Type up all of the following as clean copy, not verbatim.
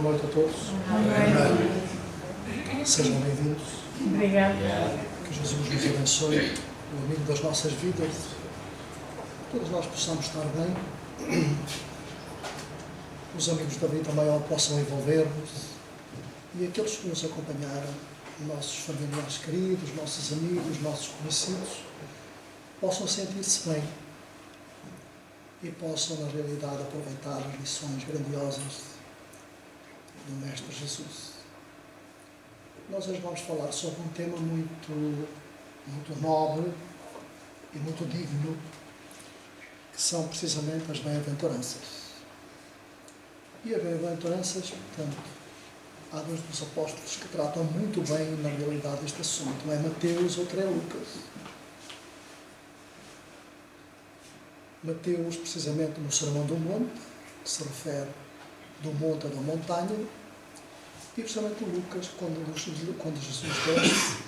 Boa noite a todos. Sejam bem-vindos. Obrigada. Que Jesus nos abençoe, o amigo das nossas vidas. Todos nós possamos estar bem. Os amigos da vida maior possam envolver-nos. E aqueles que nos acompanharam, nossos familiares queridos, nossos amigos, nossos conhecidos, possam sentir-se bem e possam, na realidade, aproveitar as lições grandiosas do Mestre Jesus. Nós hoje vamos falar sobre um tema muito nobre e muito digno, que são precisamente as bem-aventuranças. E as bem-aventuranças, portanto, há dois dos apóstolos que tratam muito bem, na realidade, este assunto. Um é Mateus, outro é Lucas. Mateus, precisamente no Sermão do Monte, que se refere do monte à da montanha, e precisamente Lucas, quando Jesus desce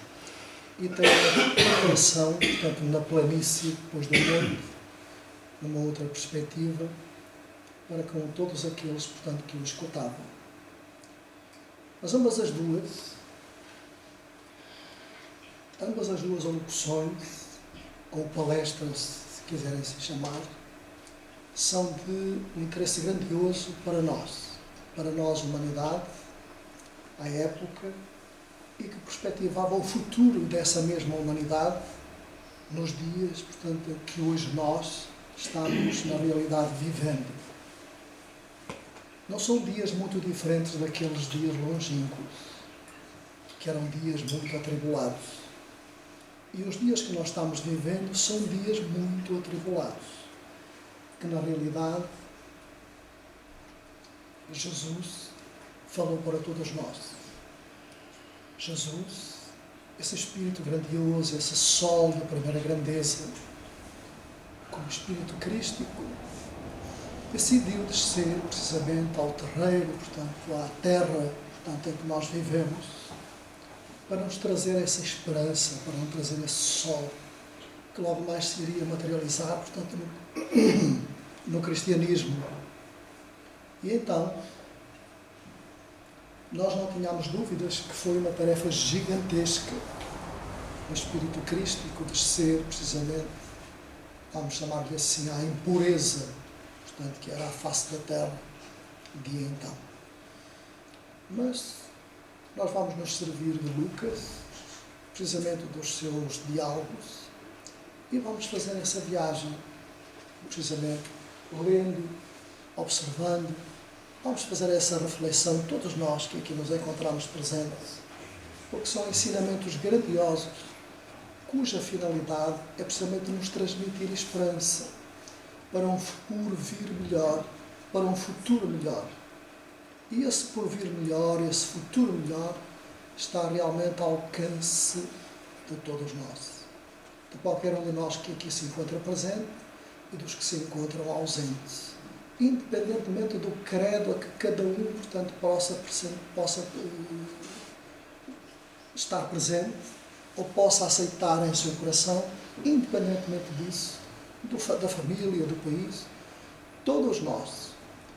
e tem a atenção, portanto, na planície, depois do monte, numa outra perspectiva, para com todos aqueles, portanto, que o escutavam. Mas ambas as duas locuções, ou palestras, se quiserem se chamar, são de um interesse grandioso para nós, humanidade, à época, e que perspectivava o futuro dessa mesma humanidade nos dias, portanto, que hoje nós estamos, na realidade, vivendo. Não são dias muito diferentes daqueles dias longínquos, que eram dias muito atribulados. E os dias que nós estamos vivendo são dias muito atribulados, que na realidade Jesus falou para todos nós. Jesus, esse Espírito grandioso, esse Sol da primeira grandeza, como Espírito crístico, decidiu descer precisamente ao terreiro, portanto, à terra, portanto, em que nós vivemos, para nos trazer essa esperança, para nos trazer esse sol, que logo mais se iria materializar, portanto, no cristianismo. E então, nós não tínhamos dúvidas que foi uma tarefa gigantesca, o Espírito crístico descer, precisamente, vamos chamar-lhe assim, à impureza, portanto, que era a face da terra, de então. Mas nós vamos nos servir de Lucas, precisamente dos seus diálogos, e vamos fazer essa viagem, precisamente, lendo, observando, vamos fazer essa reflexão, todos nós que aqui nos encontramos presentes, porque são ensinamentos grandiosos, cuja finalidade é precisamente nos transmitir esperança, para um porvir melhor, para um futuro melhor. E esse porvir melhor, esse futuro melhor, está realmente ao alcance de todos nós. De qualquer um de nós que aqui se encontra presente e dos que se encontram ausentes. Independentemente do credo a que cada um, portanto, possa estar presente ou possa aceitar em seu coração, independentemente disso, da família, do país, todos nós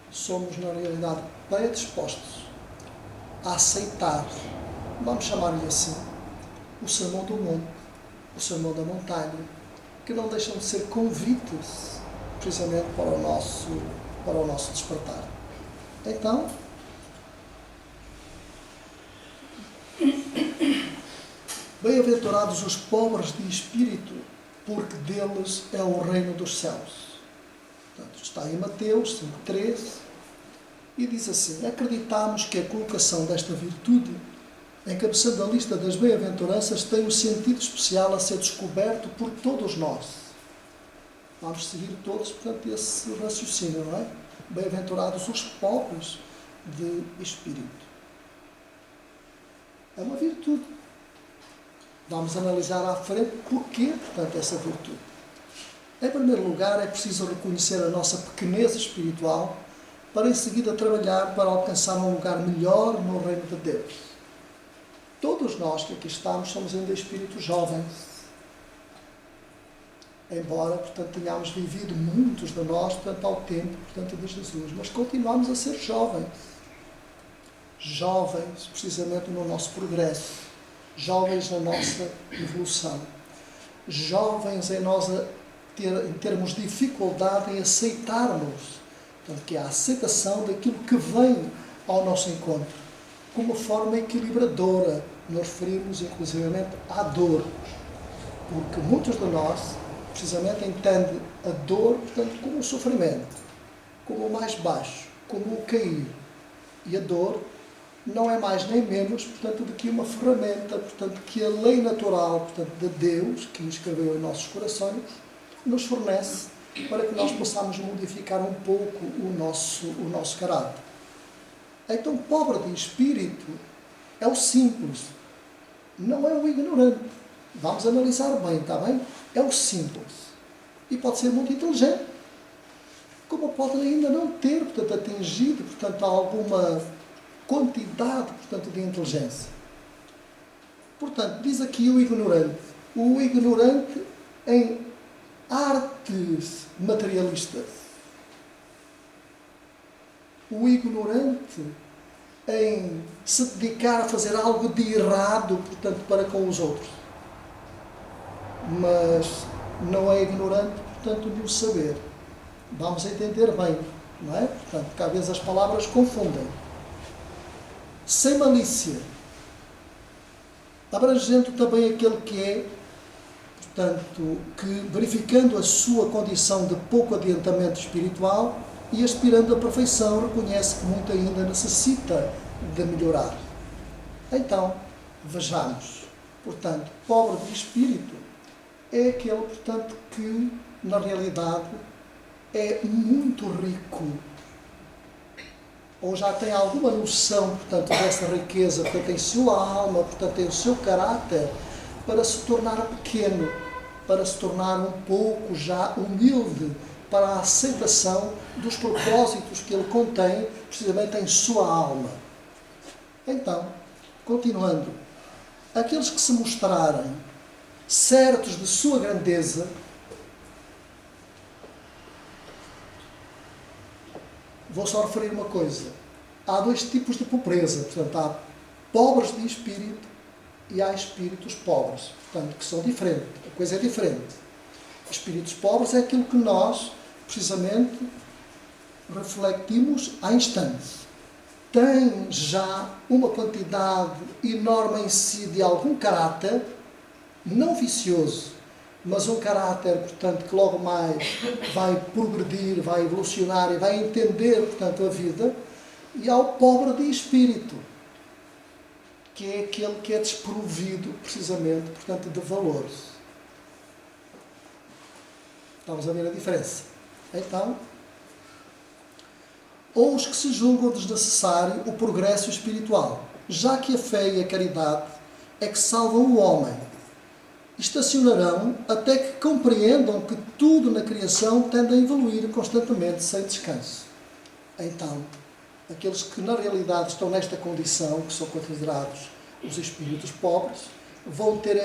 somos, na realidade, predispostos a aceitar, vamos chamar-lhe assim, o sermão do monte, o sermão da montanha, que não deixam de ser convites, precisamente, para o nosso despertar. Então, bem-aventurados os pobres de espírito, porque deles é o reino dos céus. Portanto, está em Mateus 5,13, e diz assim: acreditamos que a colocação desta virtude, encabeçando a lista das bem-aventuranças, tem um sentido especial a ser descoberto por todos nós. Vamos seguir todos, portanto, esse raciocínio, não é? Bem-aventurados os pobres de espírito. É uma virtude. Vamos analisar à frente porquê, portanto, essa virtude. Em primeiro lugar, é preciso reconhecer a nossa pequenez espiritual para em seguida trabalhar para alcançar um lugar melhor no reino de Deus. Todos nós que aqui estamos somos ainda espíritos jovens. Embora, portanto, tenhamos vivido muitos de nós, portanto, ao tempo, portanto, de Jesus, mas continuamos a ser jovens. jovens precisamente no nosso progresso, jovens na nossa evolução, jovens em termos de dificuldade em aceitarmos, portanto, que é a aceitação daquilo que vem ao nosso encontro, como uma forma equilibradora. Nos referimos inclusivamente à dor, porque muitos de nós precisamente entendem a dor, portanto, como o sofrimento, como o mais baixo, como o cair. E a dor não é mais nem menos, portanto, do que uma ferramenta, portanto, que a lei natural, portanto, de Deus, que escreveu em nossos corações, nos fornece para que nós possamos modificar um pouco o nosso caráter. Então, pobre de espírito é o simples, não é o ignorante. Vamos analisar bem, está bem? É o simples. E pode ser muito inteligente, como pode ainda não ter, portanto, atingido, portanto, alguma quantidade, portanto, de inteligência. Portanto, diz aqui o ignorante em artes materialistas, o ignorante em se dedicar a fazer algo de errado, portanto, para com os outros, mas não é ignorante, portanto, no saber. Vamos entender bem, não é? Portanto, porque às vezes as palavras confundem. Sem malícia, abrangendo também aquele que é, portanto, que verificando a sua condição de pouco adiantamento espiritual e aspirando à perfeição, reconhece que muito ainda necessita de melhorar. Então, vejamos, portanto, pobre de espírito é aquele, portanto, que na realidade é muito rico, ou já tem alguma noção, portanto, dessa riqueza, portanto, em sua alma, portanto, em seu caráter, para se tornar pequeno, para se tornar um pouco já humilde, para a aceitação dos propósitos que ele contém, precisamente em sua alma. Então, continuando, aqueles que se mostrarem certos de sua grandeza, vou só referir uma coisa. Há dois tipos de pobreza. Portanto, há pobres de espírito e há espíritos pobres. Portanto, que são diferentes. A coisa é diferente. Espíritos pobres é aquilo que nós, precisamente, refletimos à instante. Tem já uma quantidade enorme em si de algum caráter, não vicioso, mas um caráter, portanto, que logo mais vai progredir, vai evolucionar e vai entender, portanto, a vida. E ao pobre de espírito, que é aquele que é desprovido, precisamente, portanto, de valores. Estamos a ver a diferença. Então, ou os que se julgam desnecessário o progresso espiritual, já que a fé e a caridade é que salvam o homem, estacionarão até que compreendam que tudo na criação tende a evoluir constantemente, sem descanso. Então, aqueles que na realidade estão nesta condição, que são considerados os espíritos pobres, vão ter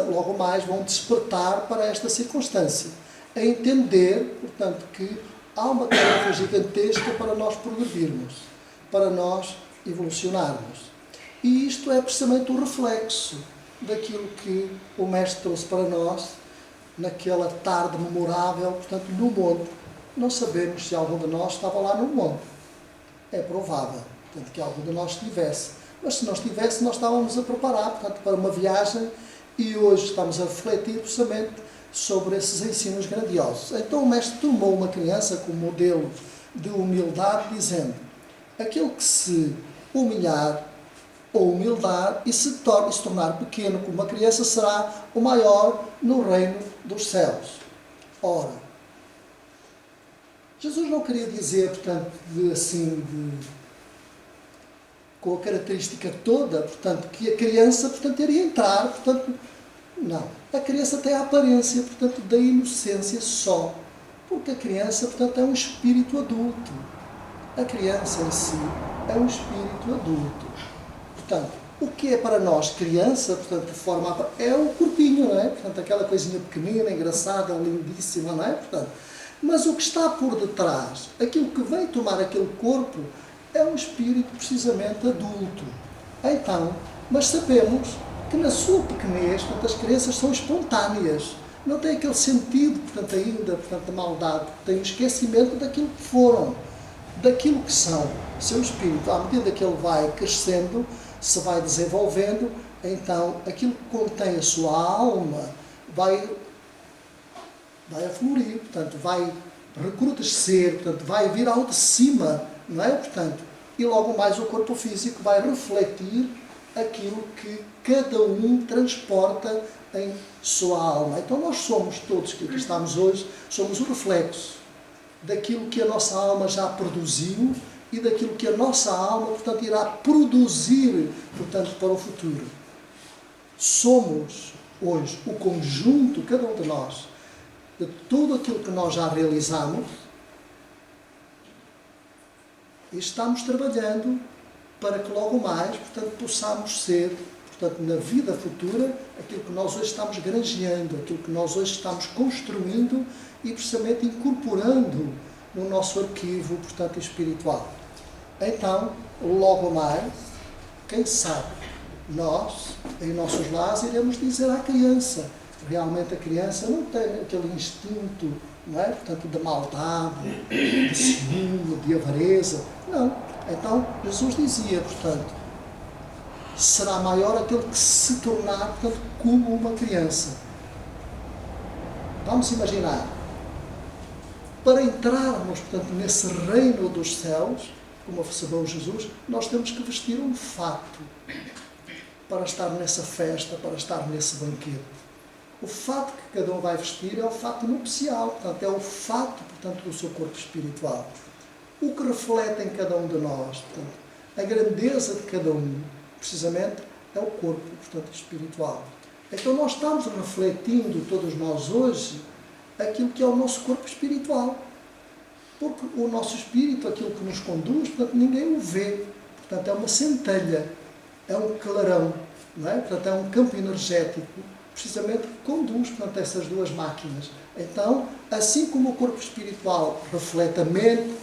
logo mais, vão despertar para esta circunstância, a entender, portanto, que há uma tarefa gigantesca para nós progredirmos, para nós evolucionarmos. E isto é precisamente o reflexo daquilo que o Mestre trouxe para nós naquela tarde memorável, portanto, no monte. Não sabemos se algum de nós estava lá no monte. É provável, portanto, que algum de nós estivesse. Mas se não estivesse, nós estávamos a preparar, portanto, para uma viagem, e hoje estamos a refletir precisamente sobre esses ensinos grandiosos. Então o Mestre tomou uma criança como modelo de humildade, dizendo: aquele que se humilhar ou humildar e se tornar pequeno como uma criança será o maior no reino dos céus. Ora, Jesus não queria dizer, portanto, com a característica toda, portanto, que a criança, portanto, iria entrar, portanto, não. A criança tem a aparência, portanto, da inocência só, porque a criança, portanto, é um espírito adulto. A criança em si é um espírito adulto. Portanto, o que é para nós criança, portanto, de forma é o corpinho, não é? Portanto, aquela coisinha pequenina, engraçada, lindíssima, não é? Portanto, mas o que está por detrás, aquilo que vem tomar aquele corpo, é um espírito precisamente adulto. Então, mas sabemos que na sua pequenez, portanto, as crianças são espontâneas, não têm aquele sentido, portanto, ainda, portanto, da maldade, têm o esquecimento daquilo que foram, daquilo que são. Seu espírito, à medida que ele vai crescendo, se vai desenvolvendo, então aquilo que contém a sua alma vai aflorir, portanto, vai recrudescer, portanto, vai vir ao de cima, não é? Portanto, e logo mais o corpo físico vai refletir aquilo que cada um transporta em sua alma. Então nós somos, todos que aqui estamos hoje, somos o reflexo daquilo que a nossa alma já produziu e daquilo que a nossa alma, portanto, irá produzir, portanto, para o futuro. Somos, hoje, o conjunto, cada um de nós, de tudo aquilo que nós já realizamos e estamos trabalhando para que logo mais, portanto, possamos ser, portanto, na vida futura, aquilo que nós hoje estamos granjeando, aquilo que nós hoje estamos construindo e precisamente incorporando no nosso arquivo, portanto, espiritual. Então, logo mais, quem sabe, nós, em nossos lares, iremos dizer à criança, realmente a criança não tem aquele instinto, não é? Portanto, de maldade, de ciúme, de avareza. Não. Então, Jesus dizia, portanto, será maior aquele que se tornar, portanto, como uma criança. Vamos imaginar, para entrarmos, portanto, nesse reino dos céus, como afirmou Jesus, nós temos que vestir um fato para estar nessa festa, para estar nesse banquete. O fato que cada um vai vestir é o fato nupcial, portanto, é o fato, portanto, do seu corpo espiritual. O que reflete em cada um de nós, portanto, a grandeza de cada um, precisamente, é o corpo, portanto, espiritual. Então nós estamos refletindo, todos nós hoje, aquilo que é o nosso corpo espiritual. Porque o nosso espírito, aquilo que nos conduz, portanto, ninguém o vê. Portanto, é uma centelha, é um clarão, não é? Portanto, é um campo energético, precisamente, que conduz, portanto, essas duas máquinas. Então, assim como o corpo espiritual reflete a mente,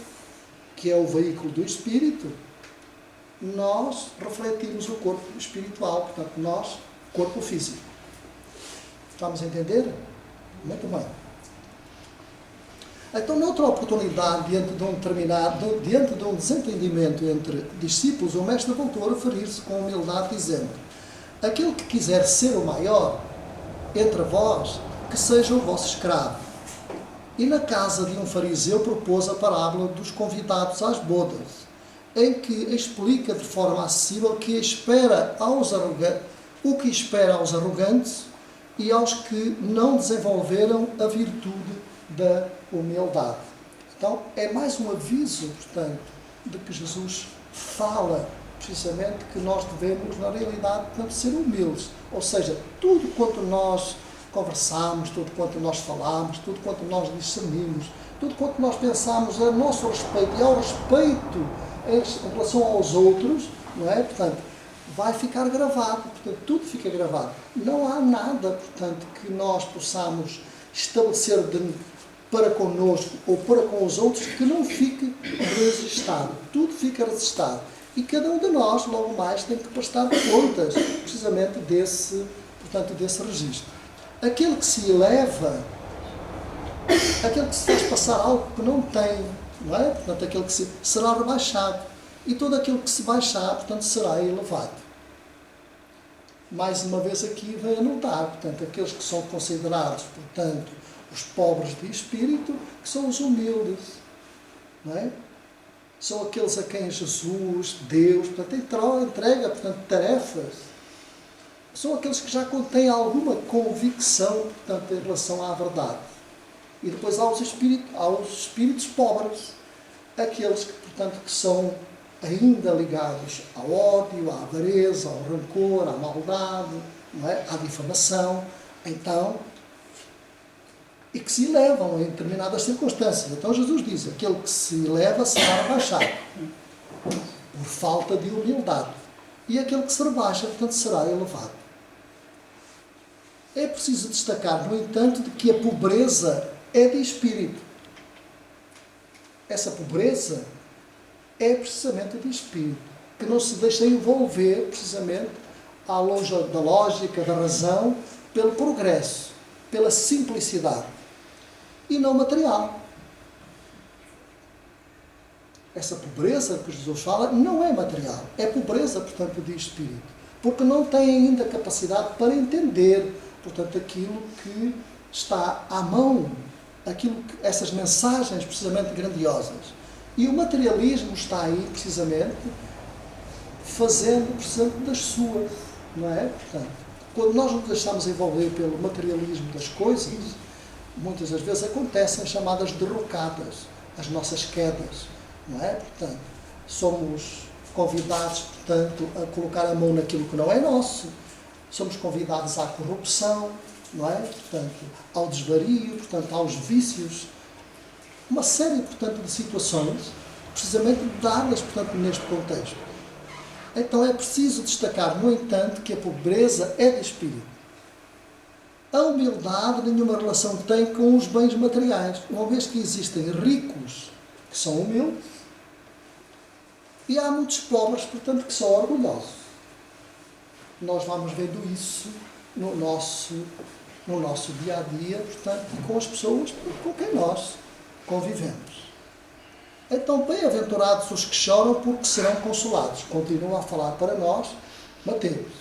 que é o veículo do espírito, nós refletimos o corpo espiritual, portanto, nós, corpo físico. Estamos a entender? Muito bem. Então, noutra oportunidade, diante de um desentendimento entre discípulos, o mestre voltou a referir-se com humildade, dizendo: aquele que quiser ser o maior entre vós, que seja o vosso escravo. E na casa de um fariseu propôs a parábola dos convidados às bodas, em que explica de forma acessível o que espera aos arrogantes e aos que não desenvolveram a virtude da humildade. Então, é mais um aviso, portanto, de que Jesus fala, precisamente, que nós devemos, na realidade, portanto, ser humildes. Ou seja, tudo quanto nós conversamos, tudo quanto nós falamos, tudo quanto nós discernimos, tudo quanto nós pensamos a nosso respeito e ao respeito em relação aos outros, não é? Portanto, vai ficar gravado, portanto, tudo fica gravado. Não há nada, portanto, que nós possamos estabelecer para connosco ou para com os outros que não fique registado. Tudo fica registado. E cada um de nós, logo mais, tem que prestar contas, precisamente, desse registro. Aquele que se eleva, aquele que se faz passar algo que não tem, não é? Portanto, aquele que será rebaixado. E todo aquele que se baixar, portanto, será elevado. Mais uma vez aqui vem a notar, portanto, aqueles que são considerados, portanto, os pobres de espírito, que são os humildes, não é? São aqueles a quem Jesus, Deus, portanto, entrega, portanto, tarefas. São aqueles que já contêm alguma convicção, portanto, em relação à verdade. E depois há os espíritos pobres, aqueles que, portanto, que são ainda ligados ao ódio, à avareza, ao rancor, à maldade, não é? À difamação. Então, e que se elevam em determinadas circunstâncias. Então Jesus diz, aquele que se eleva será rebaixado, por falta de humildade. E aquele que se rebaixa, portanto, será elevado. É preciso destacar, no entanto, de que a pobreza é de espírito. Essa pobreza é precisamente de espírito, que não se deixa envolver precisamente à longe da lógica, da razão, pelo progresso, pela simplicidade e não material. Essa pobreza que Jesus fala não é material, é pobreza, portanto, de espírito, porque não tem ainda capacidade para entender, portanto, aquilo que está à mão, essas mensagens precisamente grandiosas. E o materialismo está aí, precisamente, fazendo, precisamente, das suas, não é? Portanto, quando nós nos deixamos envolver pelo materialismo das coisas, muitas das vezes acontecem chamadas derrocadas, as nossas quedas, não é? Portanto, somos convidados, portanto, a colocar a mão naquilo que não é nosso, somos convidados à corrupção, não é? Portanto, ao desvario, portanto, aos vícios, uma série, portanto, de situações, precisamente dadas, portanto, neste contexto. Então é preciso destacar, no entanto, que a pobreza é de espírito. A humildade nenhuma relação tem com os bens materiais, uma vez que existem ricos que são humildes e há muitos pobres, portanto, que são orgulhosos. Nós vamos vendo isso no nosso dia-a-dia, portanto, com as pessoas com quem nós convivemos. Então, bem-aventurados os que choram, porque serão consolados. Continua a falar para nós Mateus.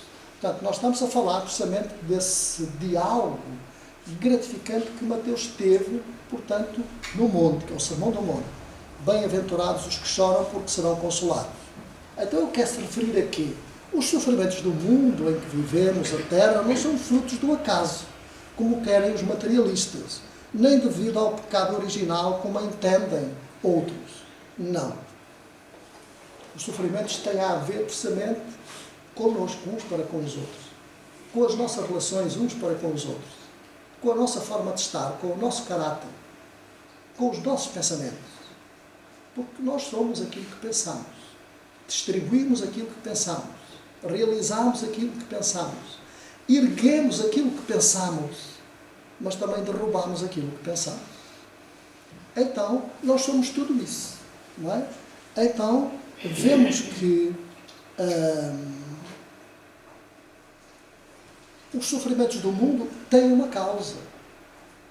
Portanto, nós estamos a falar precisamente desse diálogo gratificante que Mateus teve, portanto, no monte, que é o Sermão do Monte. Bem-aventurados os que choram, porque serão consolados. Então, ele quer se referir a quê? Os sofrimentos do mundo em que vivemos, a terra, não são frutos do acaso, como querem os materialistas, nem devido ao pecado original, como entendem outros. Não. Os sofrimentos têm a ver, precisamente, connosco, uns para com os outros, com as nossas relações uns para com os outros, com a nossa forma de estar, com o nosso caráter, com os nossos pensamentos. Porque nós somos aquilo que pensamos, distribuímos aquilo que pensamos, realizamos aquilo que pensamos, erguemos aquilo que pensamos, mas também derrubamos aquilo que pensamos. Então, nós somos tudo isso, não é? Então, vemos que os sofrimentos do mundo têm uma causa.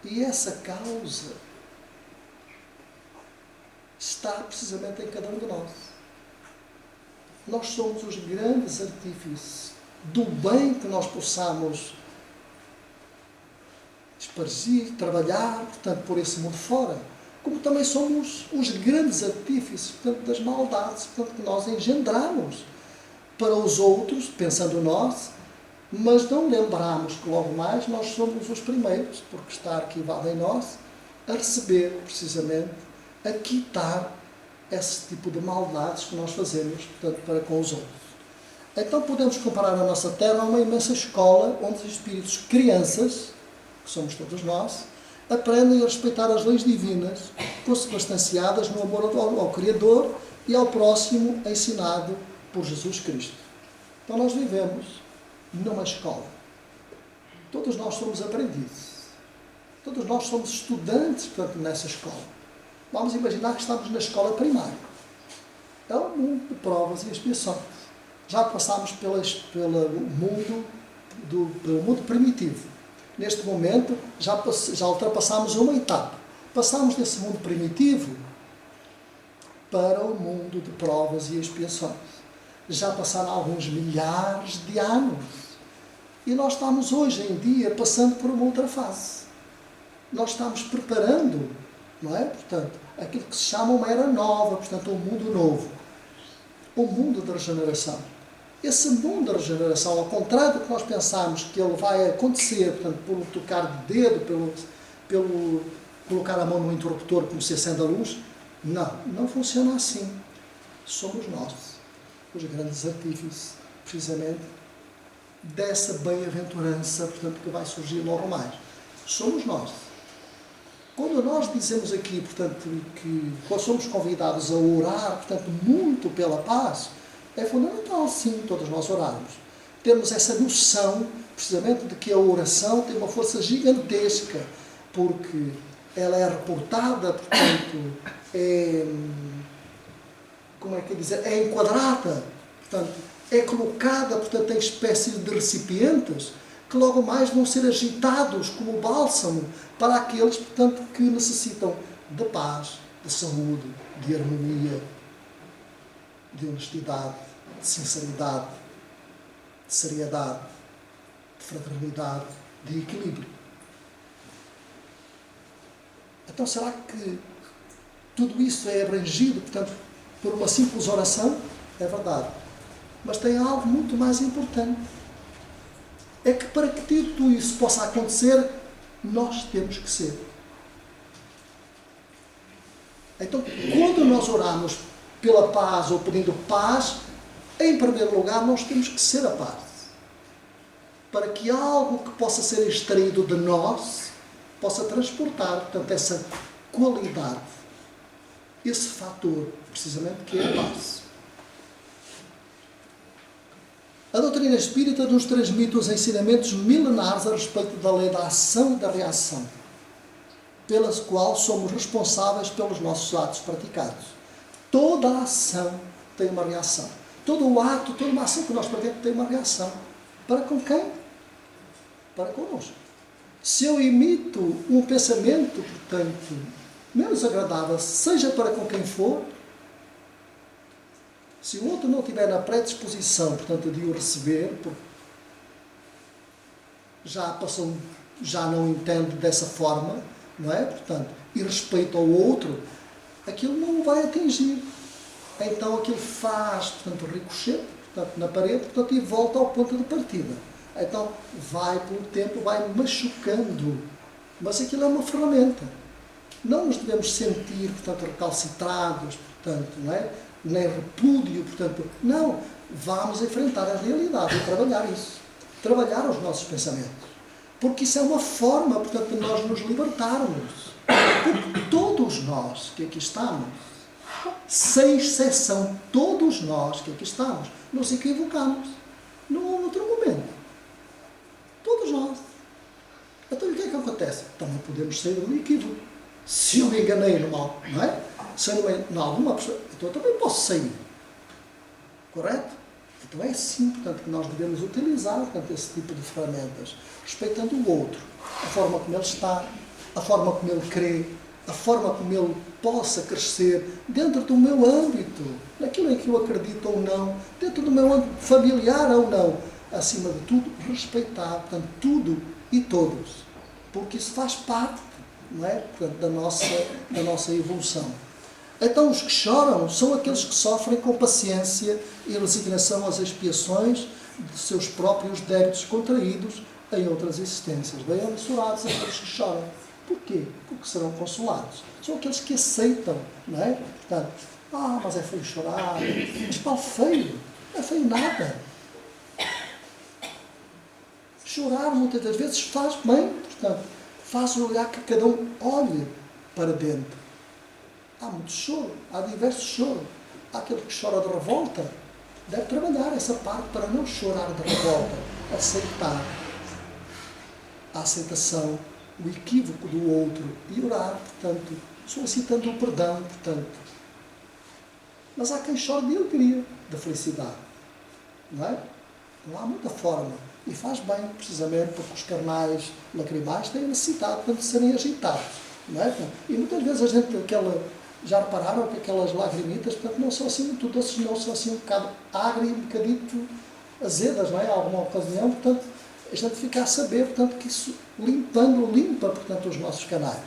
E essa causa está precisamente em cada um de nós. Nós somos os grandes artífices do bem que nós possamos espargir, trabalhar, portanto, por esse mundo fora. Como também somos os grandes artífices, portanto, das maldades, portanto, que nós engendramos para os outros, pensando nós, mas não lembramos que logo mais nós somos os primeiros, porque está arquivado em nós, a receber, precisamente, a quitar esse tipo de maldades que nós fazemos, portanto, para com os outros. Então podemos comparar a nossa terra a uma imensa escola onde os espíritos crianças, que somos todos nós, aprendem a respeitar as leis divinas, consubstanciadas no amor ao Criador e ao próximo, ensinado por Jesus Cristo. Então nós vivemos numa escola. Todos nós somos aprendizes. Todos nós somos estudantes, portanto, nessa escola. Vamos imaginar que estamos na escola primária. É um mundo de provas e expiações. Já passámos pelo mundo primitivo. Neste momento, já ultrapassámos uma etapa. Passamos desse mundo primitivo para o mundo de provas e expiações. Já passaram alguns milhares de anos. E nós estamos hoje em dia passando por uma outra fase. Nós estamos preparando, não é? Portanto, aquilo que se chama uma era nova, portanto, um mundo novo. O mundo da regeneração. Esse mundo da regeneração, ao contrário do que nós pensamos que ele vai acontecer, portanto, por tocar de dedo, pelo colocar a mão no interruptor como se acende a luz, não funciona assim. Somos nós, os grandes artífices, precisamente, dessa bem-aventurança, portanto, que vai surgir logo mais. Somos nós. Quando nós dizemos aqui, portanto, que somos convidados a orar, portanto, muito pela paz, é fundamental, sim, todos nós orarmos. Temos essa noção, precisamente, de que a oração tem uma força gigantesca, porque ela é reportada, portanto, é como é que dizer, é enquadrada, portanto, é colocada, portanto, em espécies de recipientes que logo mais vão ser agitados como bálsamo para aqueles, portanto, que necessitam de paz, de saúde, de harmonia, de honestidade, de sinceridade, de seriedade, de fraternidade, de equilíbrio. Então, será que tudo isso é abrangido, portanto, por uma simples oração? É verdade. Mas tem algo muito mais importante. É que para que tudo isso possa acontecer, nós temos que ser. Então, quando nós oramos pela paz ou pedindo paz, em primeiro lugar, nós temos que ser a paz. Para que algo que possa ser extraído de nós possa transportar, portanto, essa qualidade, esse fator, precisamente, que é a paz. A doutrina espírita nos transmite os ensinamentos milenares a respeito da lei da ação e da reação, pela qual somos responsáveis pelos nossos atos praticados. Toda a ação tem uma reação. Todo o ato, toda uma ação que nós praticamos tem uma reação. Para com quem? Para connosco. Se eu imito um pensamento, portanto, menos agradável, seja para com quem for, se o outro não estiver na predisposição, portanto, de o receber, já não entende dessa forma, não é? Portanto, e respeito ao outro, aquilo não o vai atingir. Então aquilo faz, portanto, ricochete, portanto, na parede, portanto, e volta ao ponto de partida. Então vai pelo tempo, vai machucando. Mas aquilo é uma ferramenta. Não nos devemos sentir, portanto, recalcitrados, portanto, não é? Nem repúdio, portanto, não. Vamos enfrentar a realidade e trabalhar isso. Trabalhar os nossos pensamentos. Porque isso é uma forma, portanto, de nós nos libertarmos. Porque todos nós que aqui estamos, sem exceção, todos nós que aqui estamos, nos equivocamos. Não houve outro momento. Todos nós. Então o que é que acontece? Também podemos sair do equívoco. Se eu me enganei no mal, não é? Se eu não, em alguma pessoa, então eu também posso sair. Correto? Então é assim, portanto, que nós devemos utilizar, portanto, esse tipo de ferramentas, respeitando o outro, a forma como ele está, a forma como ele crê, a forma como ele possa crescer dentro do meu âmbito, naquilo em que eu acredito ou não, dentro do meu âmbito familiar ou não. Acima de tudo, respeitar, portanto, tudo e todos, porque isso faz parte, não é? Portanto, da nossa evolução. Então, os que choram são aqueles que sofrem com paciência e resignação às expiações de seus próprios débitos contraídos em outras existências. Bem-aventurados aqueles que choram. Porquê? Porque serão consolados. São aqueles que aceitam, não é? Portanto, mas é feio chorar. Mas qual feio? Não é feio nada. Chorar, muitas das vezes, faz bem. Portanto, faz olhar que cada um olhe para dentro. Há muito choro, há diversos choros. Há aquele que chora de revolta. Deve trabalhar essa parte para não chorar de revolta. Aceitar a aceitação, o equívoco do outro e orar, portanto, solicitando o perdão, portanto. Mas há quem chore de alegria, de felicidade. Não é? Não há muita forma. E faz bem, precisamente, porque os carnais lacrimais têm necessidade, portanto, de serem agitados. Não é? E muitas vezes a gente, já repararam que aquelas lagrimitas, portanto, não são assim muito doces, não são assim um bocado agrias, um bocadito azedas, não é? Em alguma ocasião, portanto, a gente fica a saber, portanto, que isso limpa, portanto, os nossos canais.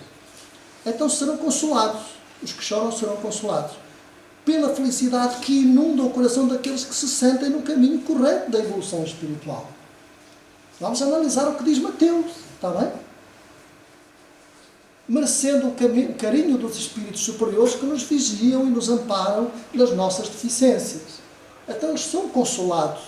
Então serão consolados. Os que choram serão consolados. Pela felicidade que inunda o coração daqueles que se sentem no caminho correto da evolução espiritual. Vamos analisar o que diz Mateus, está bem? Merecendo o carinho dos espíritos superiores que nos vigiam e nos amparam nas nossas deficiências. Então eles são consolados,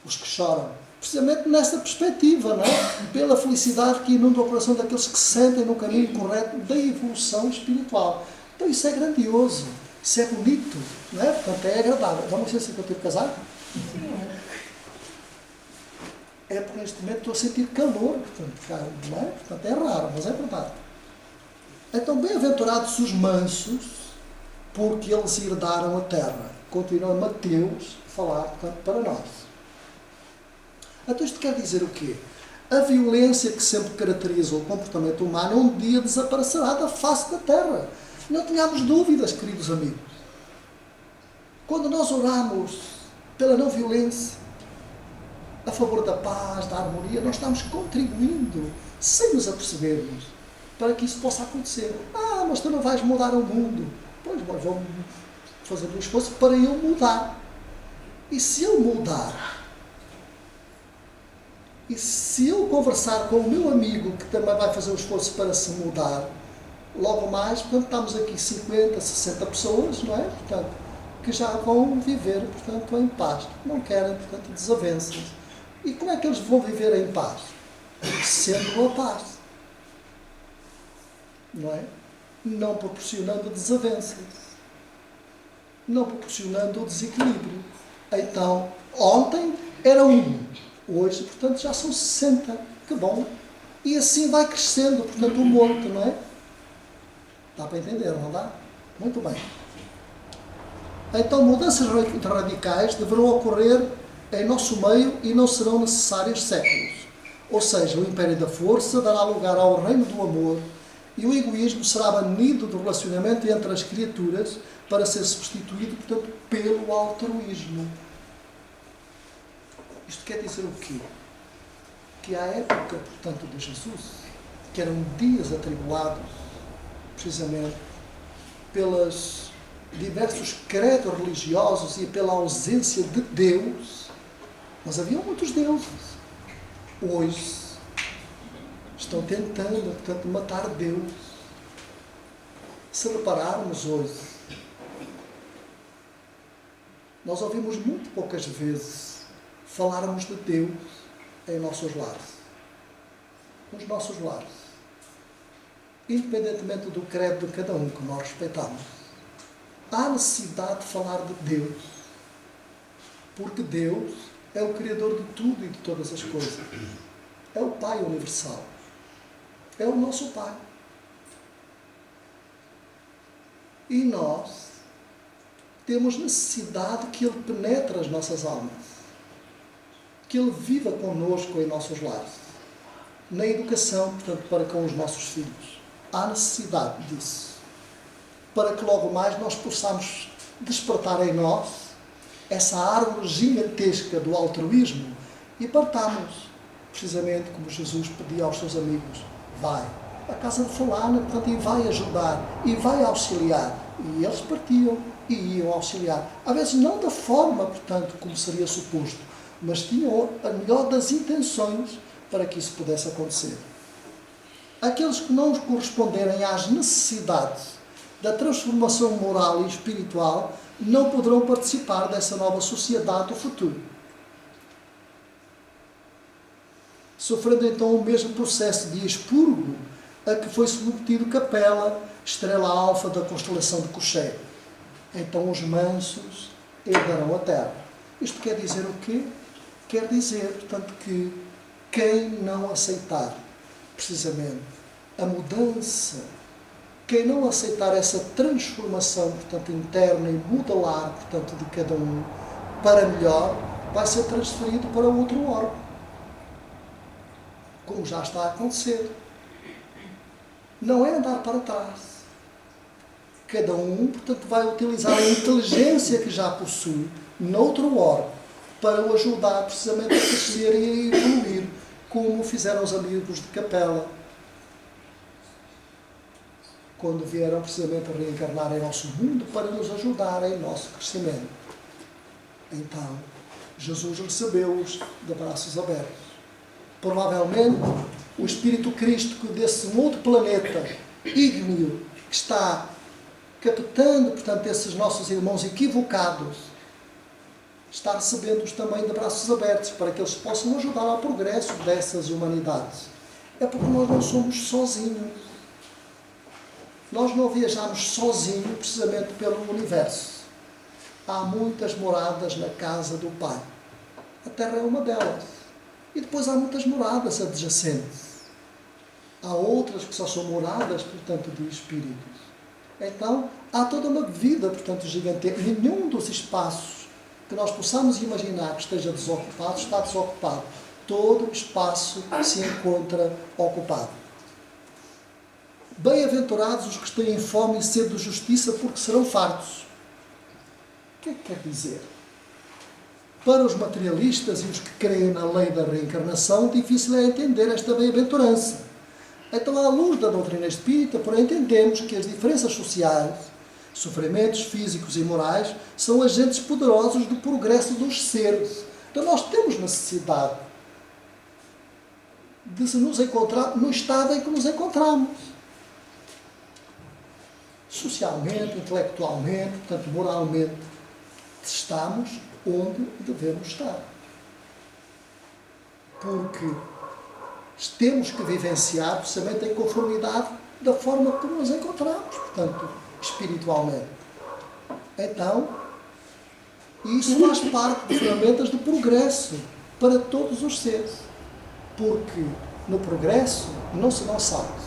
os que choram, precisamente nessa perspectiva, não é? Pela felicidade que inunda o coração daqueles que se sentem no caminho correto da evolução espiritual. Então isso é grandioso, isso é bonito, não é? Portanto, é agradável. Vamos ver se eu estou casado? É porque neste momento estou a sentir calor, portanto, não é? Portanto, é raro, mas é verdade. Então, bem-aventurados os mansos, porque eles herdaram a terra. Continua Mateus a falar, portanto, para nós. Então isto quer dizer o quê? A violência que sempre caracteriza o comportamento humano um dia desaparecerá da face da terra. Não tenhamos dúvidas, queridos amigos. Quando nós oramos pela não violência, a favor da paz, da harmonia, nós estamos contribuindo, sem nos apercebermos, para que isso possa acontecer. Ah, mas tu não vais mudar o mundo. Pois, mas vou fazer um esforço para eu mudar. E se eu mudar, e se eu conversar com o meu amigo, que também vai fazer um esforço para se mudar, logo mais, portanto, estamos aqui 50, 60 pessoas, não é? Portanto, que já vão viver, portanto, em paz. Não querem, portanto, desavenças. E como é que eles vão viver em paz? Sendo a paz. Não é? Não proporcionando desavenças. Não proporcionando o desequilíbrio. Então, ontem era 1. Hoje, portanto, já são 60. Que bom. E assim vai crescendo, portanto, o monte, não é? Dá para entender, não dá? Muito bem. Então, mudanças radicais deverão ocorrer em nosso meio e não serão necessários séculos. Ou seja, o império da força dará lugar ao reino do amor e o egoísmo será banido do relacionamento entre as criaturas para ser substituído, portanto, pelo altruísmo. Isto quer dizer o quê? Que à época, portanto, de Jesus, que eram dias atribulados, precisamente, pelos diversos credos religiosos e pela ausência de Deus, mas havia muitos deuses. Hoje estão tentando, portanto, matar Deus. Se repararmos hoje, nós ouvimos muito poucas vezes falarmos de Deus em nossos lares. Nos nossos lares. Independentemente do credo de cada um que nós respeitamos. Há necessidade de falar de Deus. Porque Deus é o Criador de tudo e de todas as coisas. É o Pai universal. É o nosso Pai. E nós temos necessidade que Ele penetre as nossas almas. Que Ele viva connosco em nossos lares. Na educação, portanto, para com os nossos filhos. Há necessidade disso. Para que logo mais nós possamos despertar em nós essa árvore gigantesca do altruísmo e partamos, precisamente como Jesus pedia aos seus amigos, vai à casa de fulano, portanto, e vai ajudar, e vai auxiliar. E eles partiam e iam auxiliar. Às vezes não da forma, portanto, como seria suposto, mas tinham a melhor das intenções para que isso pudesse acontecer. Aqueles que não corresponderem às necessidades da transformação moral e espiritual não poderão participar dessa nova sociedade do futuro. Sofrendo então o mesmo processo de expurgo a que foi submetido Capela, estrela alfa da constelação de Cocheiro. Então os mansos herdarão a terra. Isto quer dizer o quê? Quer dizer, portanto, que quem não aceitar, precisamente, a mudança, quem não aceitar essa transformação, portanto, interna e modelar, portanto, de cada um para melhor, vai ser transferido para outro órgão. Como já está a acontecer. Não é andar para trás. Cada um, portanto, vai utilizar a inteligência que já possui noutro órgão para o ajudar precisamente a crescer e a evoluir, como fizeram os amigos de Capela, quando vieram precisamente a reencarnar em nosso mundo para nos ajudar em nosso crescimento. Então, Jesus recebeu-os de braços abertos. Provavelmente, o Espírito Cristo desse outro planeta ígneo que está captando, portanto, esses nossos irmãos equivocados, está recebendo-os também de braços abertos para que eles possam ajudar ao progresso dessas humanidades. É porque nós não somos sozinhos. Nós não viajamos sozinhos precisamente pelo universo. Há muitas moradas na casa do Pai. A Terra é uma delas. E depois há muitas moradas adjacentes. Há outras que só são moradas, portanto, de espíritos. Então, há toda uma vida, portanto, gigantesca. Nenhum dos espaços que nós possamos imaginar que esteja desocupado, está desocupado. Todo o espaço se encontra ocupado. Bem-aventurados os que têm fome e sede de justiça, porque serão fartos. O que é que quer dizer? Para os materialistas e os que creem na lei da reencarnação, difícil é entender esta bem-aventurança. Então, à luz da doutrina espírita, porém, entendemos que as diferenças sociais, sofrimentos físicos e morais, são agentes poderosos do progresso dos seres. Então, nós temos necessidade de se nos encontrar no estado em que nos encontramos. Socialmente, intelectualmente, portanto, moralmente, estamos onde devemos estar. Porque temos que vivenciar precisamente em conformidade da forma como nos encontramos, portanto, espiritualmente. Então, isso faz parte de ferramentas de progresso para todos os seres. Porque no progresso não se dão saltos.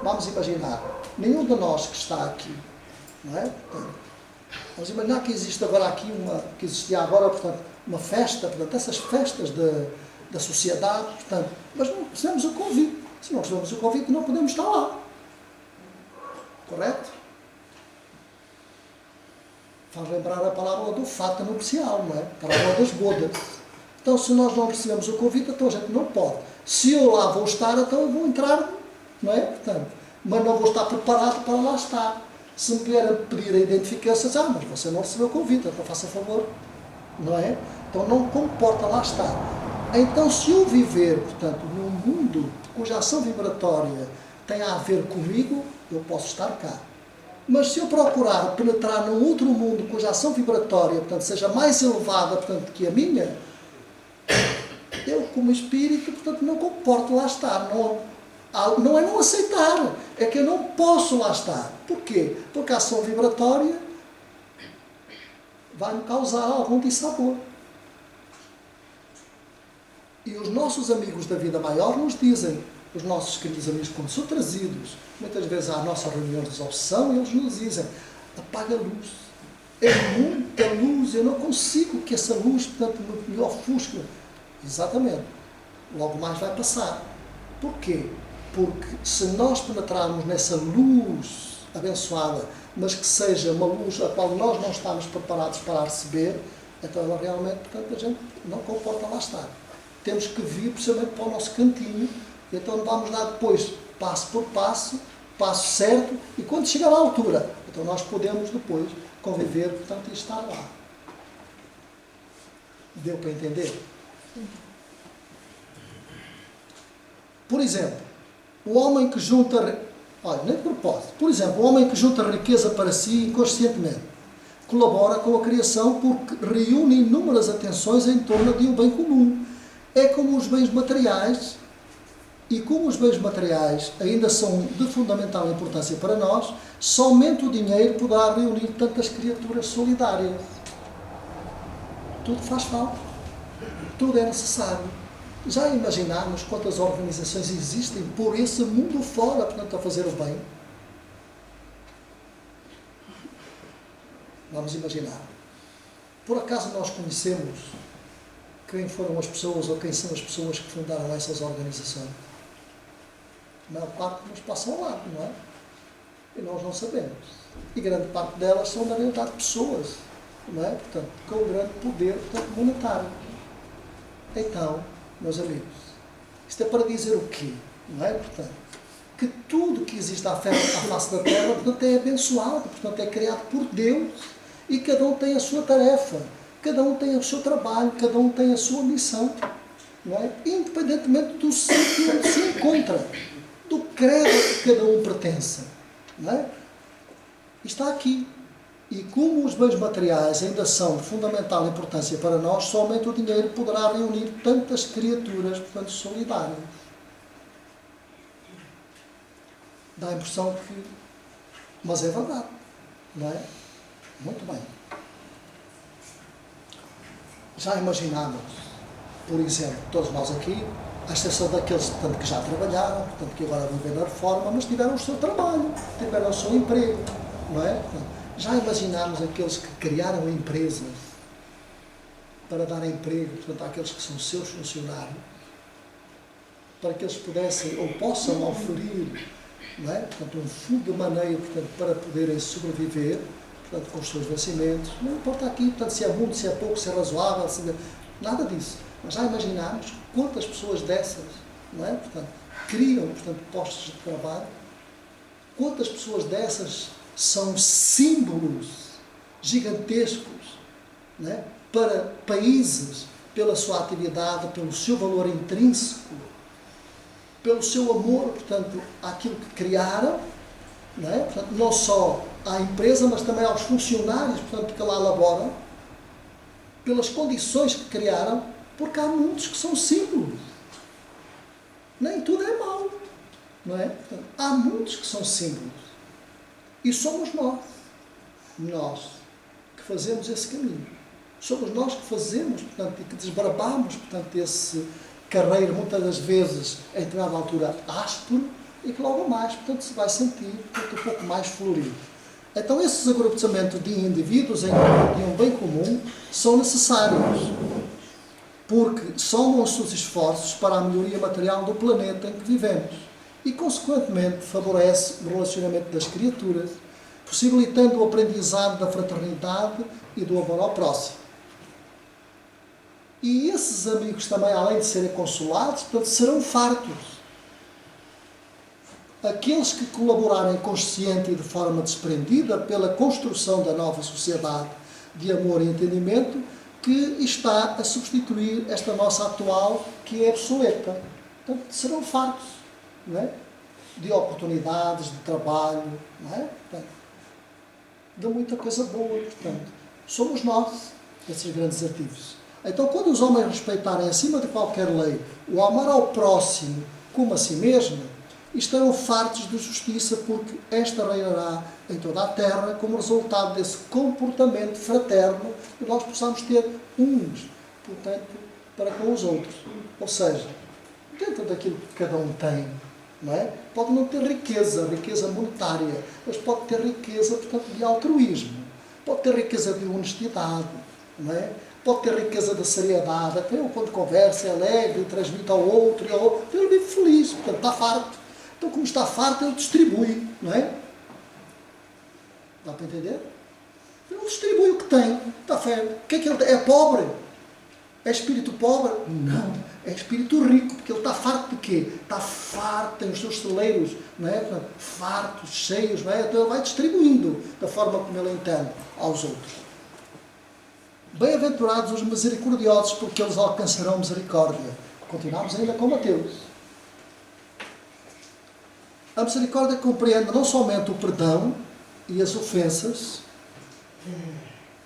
Vamos imaginar, nenhum de nós que está aqui, não é? Portanto, vamos imaginar que existe agora aqui que existia agora, portanto, uma festa, portanto, essas festas da sociedade, portanto, mas não recebemos o convite. Se não recebemos o convite, não podemos estar lá. Correto? Faz lembrar a palavra do fato nupcial, não é? A palavra das bodas. Então, se nós não recebemos o convite, então a gente não pode. Se eu lá vou estar, então eu vou entrar, não é? Portanto, mas não vou estar preparado para lá estar. Se me vierem pedir a identificação, mas você não recebeu o convite, então faça favor, não é? Então não comporta lá estar. Então, se eu viver, portanto, num mundo cuja ação vibratória tem a ver comigo, eu posso estar cá. Mas se eu procurar penetrar num outro mundo cuja ação vibratória, portanto, seja mais elevada, portanto, que a minha, eu, como espírito, portanto, não comporto lá estar. Não é não aceitar, é que eu não posso lá estar. Porquê? Porque a ação vibratória vai me causar algum dissabor. E os nossos amigos da vida maior nos dizem, os nossos queridos amigos, quando são trazidos, muitas vezes à nossa reunião de desobsessão, eles nos dizem, apaga a luz. É muita luz, eu não consigo que essa luz, portanto, me ofusque. Exatamente. Logo mais vai passar. Porquê? Porque se nós penetrarmos nessa luz abençoada, mas que seja uma luz a qual nós não estamos preparados para receber, então ela realmente, portanto, a gente não comporta lá estar. Temos que vir precisamente para o nosso cantinho, e então vamos dar depois, passo por passo, passo certo, e quando chegar à altura, então nós podemos depois conviver, portanto, e estar lá. Deu para entender? Por exemplo, o homem que junta... Olha, nem de propósito. Por exemplo, o homem que junta riqueza para si inconscientemente colabora com a criação porque reúne inúmeras atenções em torno de um bem comum. É como os bens materiais, e como os bens materiais ainda são de fundamental importância para nós, somente o dinheiro poderá reunir tantas criaturas solidárias. Tudo faz falta. Tudo é necessário. Já imaginamos quantas organizações existem por esse mundo fora, portanto, a fazer o bem? Vamos imaginar. Por acaso nós conhecemos quem foram as pessoas ou quem são as pessoas que fundaram essas organizações? A maior parte nos passa ao lado, não é? E nós não sabemos. E grande parte delas são, na realidade, pessoas, não é? Portanto, com grande poder, portanto, monetário. Então, meus amigos, isto é para dizer o quê? Não é? Portanto, que tudo que existe à face da Terra, portanto, é abençoado, portanto, é criado por Deus, e cada um tem a sua tarefa, cada um tem o seu trabalho, cada um tem a sua missão, não é? Independentemente do sítio onde se encontra, do credo que cada um pertence, não é? Está aqui. E como os bens materiais ainda são de fundamental importância para nós, somente o dinheiro poderá reunir tantas criaturas, portanto, solidárias. Dá a impressão que... Mas é verdade, não é? Muito bem. Já imaginamos, por exemplo, todos nós aqui, à exceção daqueles, portanto, que já trabalharam, portanto, que agora vivem na reforma, mas tiveram o seu trabalho, tiveram o seu emprego, não é? Portanto, já imaginámos aqueles que criaram empresas para dar emprego, portanto, àqueles que são seus funcionários, para que eles pudessem ou possam oferir, não é? Portanto, um fundo de maneira, portanto, para poderem sobreviver, portanto, com os seus vencimentos. Não importa aqui, portanto, se é muito, se é pouco, se é razoável, se é... nada disso. Mas já imaginámos quantas pessoas dessas, não é? Portanto, criam, portanto, postos de trabalho, quantas pessoas dessas são símbolos gigantescos, não é? Para países, pela sua atividade, pelo seu valor intrínseco, pelo seu amor, portanto, àquilo que criaram, não é? Portanto, não só à empresa, mas também aos funcionários, portanto, que lá laboram, pelas condições que criaram, porque há muitos que são símbolos. Nem tudo é mau, não é? Portanto, há muitos que são símbolos. E somos nós que fazemos esse caminho. Somos nós que fazemos, portanto, e que desbravamos, portanto, esse carreiro, muitas das vezes, em determinada altura, áspero, e que logo mais, portanto, se vai sentir, portanto, um pouco mais florido. Então, esses agrupamentos de indivíduos em um bem comum são necessários, porque somam os seus esforços para a melhoria material do planeta em que vivemos e, consequentemente, favorece o relacionamento das criaturas, possibilitando o aprendizado da fraternidade e do amor ao próximo. E esses amigos também, além de serem consolados, portanto, serão fartos. Aqueles que colaborarem consciente e de forma desprendida pela construção da nova sociedade de amor e entendimento que está a substituir esta nossa atual, que é obsoleta. Portanto, serão fartos, não é? De oportunidades, de trabalho, não é? Portanto, de muita coisa boa. Portanto, somos nós, esses grandes ativos. Então, quando os homens respeitarem, acima de qualquer lei, o amar ao próximo como a si mesmo, estarão fartos de justiça, porque esta reinará em toda a terra como resultado desse comportamento fraterno que nós possamos ter uns, portanto, para com os outros. Ou seja, dentro daquilo que cada um tem, não é? Pode não ter riqueza monetária, mas pode ter riqueza, portanto, de altruísmo, pode ter riqueza de honestidade, não é? Pode ter riqueza de seriedade, até eu quando conversa é alegre, transmite ao outro, ele vive feliz, portanto, está farto. Então, como está farto, ele distribui, não é? Dá para entender? Ele distribui o que tem. Está fé. O que é que ele tem? É pobre? É espírito pobre? Não. É espírito rico, porque ele está farto de quê? Está farto, tem os seus celeiros, não é? Fartos, cheios, não é? Então ele vai distribuindo da forma como ele entende aos outros. Bem-aventurados os misericordiosos, porque eles alcançarão misericórdia. Continuamos ainda com Mateus. A misericórdia compreende não somente o perdão e as ofensas,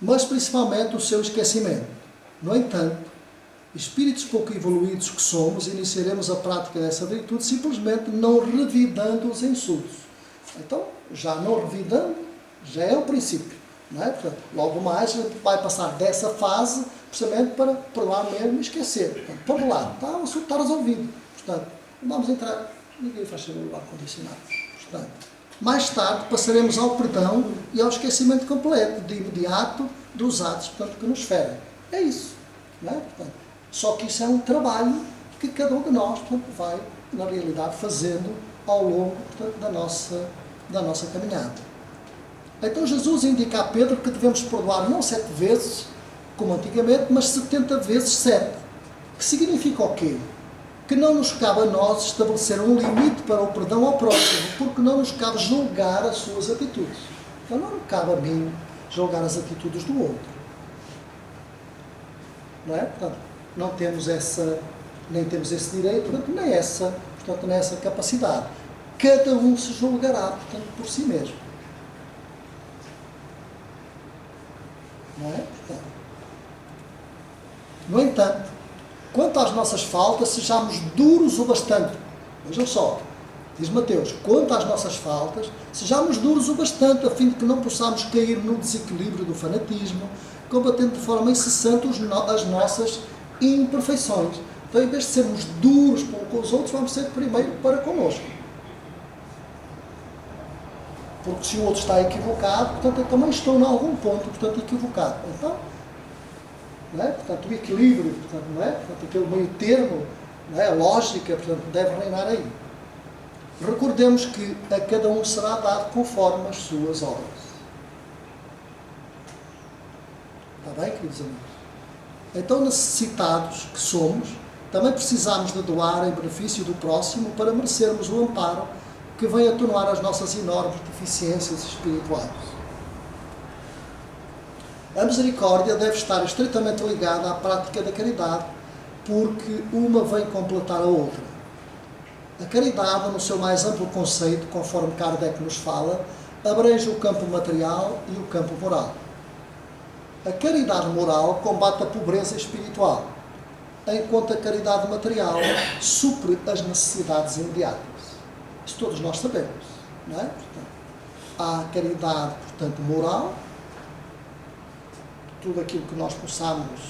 mas principalmente o seu esquecimento. No entanto, espíritos pouco evoluídos que somos, iniciaremos a prática dessa virtude simplesmente não revidando os insultos. Então, já não revidando, já é o princípio. Não é? Portanto, logo mais a gente vai passar dessa fase precisamente para perdoar mesmo e esquecer. Portanto, por lá, o assunto está resolvido. Portanto, vamos entrar... Ninguém faz saber o ar-condicionado. Portanto, mais tarde passaremos ao perdão e ao esquecimento completo, de imediato, dos atos, portanto, que nos ferem. É isso. Não é? Portanto, só que isso é um trabalho que cada um de nós, portanto, vai, na realidade, fazendo ao longo, portanto, da nossa caminhada. Então Jesus indica a Pedro que devemos perdoar não 7 vezes, como antigamente, mas 70 vezes 7. Que significa o quê? Que não nos cabe a nós estabelecer um limite para o perdão ao próximo, porque não nos cabe julgar as suas atitudes. Então não me cabe a mim julgar as atitudes do outro. Não é? Portanto, não temos nem temos esse direito, nem essa capacidade. Cada um se julgará, portanto, por si mesmo. Não é? Portanto, no entanto, quanto às nossas faltas, sejamos duros o bastante. Vejam só, diz Mateus, quanto às nossas faltas, sejamos duros o bastante, a fim de que não possamos cair no desequilíbrio do fanatismo, combatendo de forma incessante as nossas imperfeições. Então, em vez de sermos duros para com os outros, vamos ser primeiro para connosco. Porque se o outro está equivocado, portanto, eu também estou em algum ponto, portanto, equivocado. Então, não é? Portanto, o equilíbrio, portanto, não é? Portanto, aquele meio termo, não é? A lógica, portanto, deve reinar aí. Recordemos que a cada um será dado conforme as suas obras. Está bem, queridos amigos? Então, necessitados que somos, também precisamos de doar em benefício do próximo para merecermos o amparo que vem atenuar as nossas enormes deficiências espirituais. A misericórdia deve estar estreitamente ligada à prática da caridade, porque uma vem completar a outra. A caridade, no seu mais amplo conceito, conforme Kardec nos fala, abrange o campo material e o campo moral. A caridade moral combate a pobreza espiritual, enquanto a caridade material supre as necessidades imediatas. Isso todos nós sabemos, não é? Portanto, há caridade, portanto, moral, tudo aquilo que nós possamos,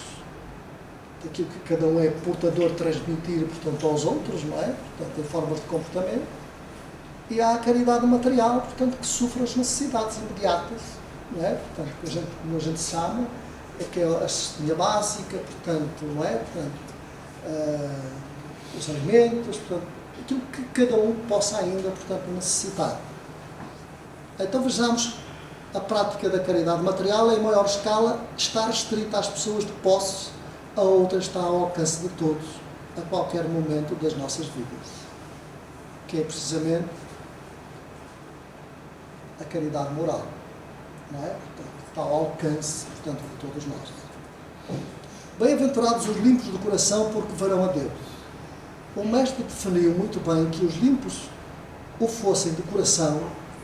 daquilo que cada um é portador de transmitir, portanto, aos outros, não é? Portanto, em formas de comportamento. E há a caridade material, portanto, que sofre as necessidades imediatas, não é? Portanto, como a gente sabe, é que é a cestinha básica, portanto, não é? Portanto, os alimentos, portanto, aquilo que cada um possa ainda, portanto, necessitar. Então vejamos, a prática da caridade material, em maior escala, está restrita às pessoas de posse, a outra está ao alcance de todos, a qualquer momento das nossas vidas, que é precisamente a caridade moral, não é? Portanto, está ao alcance, portanto, de todos nós. Bem-aventurados os limpos do coração, porque verão a Deus. O mestre definiu muito bem que os limpos o fossem de coração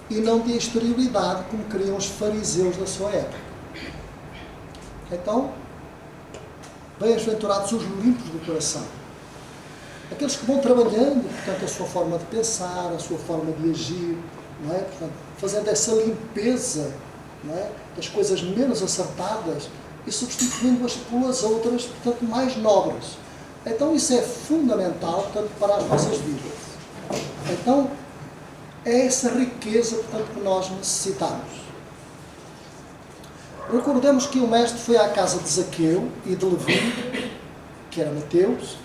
e não de exterioridade, como queriam os fariseus da sua época. Então, bem-aventurados os limpos do coração. Aqueles que vão trabalhando, portanto, a sua forma de pensar, a sua forma de agir, não é? Portanto, fazendo essa limpeza, não é? Das coisas menos acertadas e substituindo-as pelas outras, portanto, mais nobres. Então, isso é fundamental, portanto, para as nossas vidas. Então, é essa riqueza, portanto, que nós necessitamos. Recordemos que o mestre foi à casa de Zaqueu e de Levi, que era Mateus,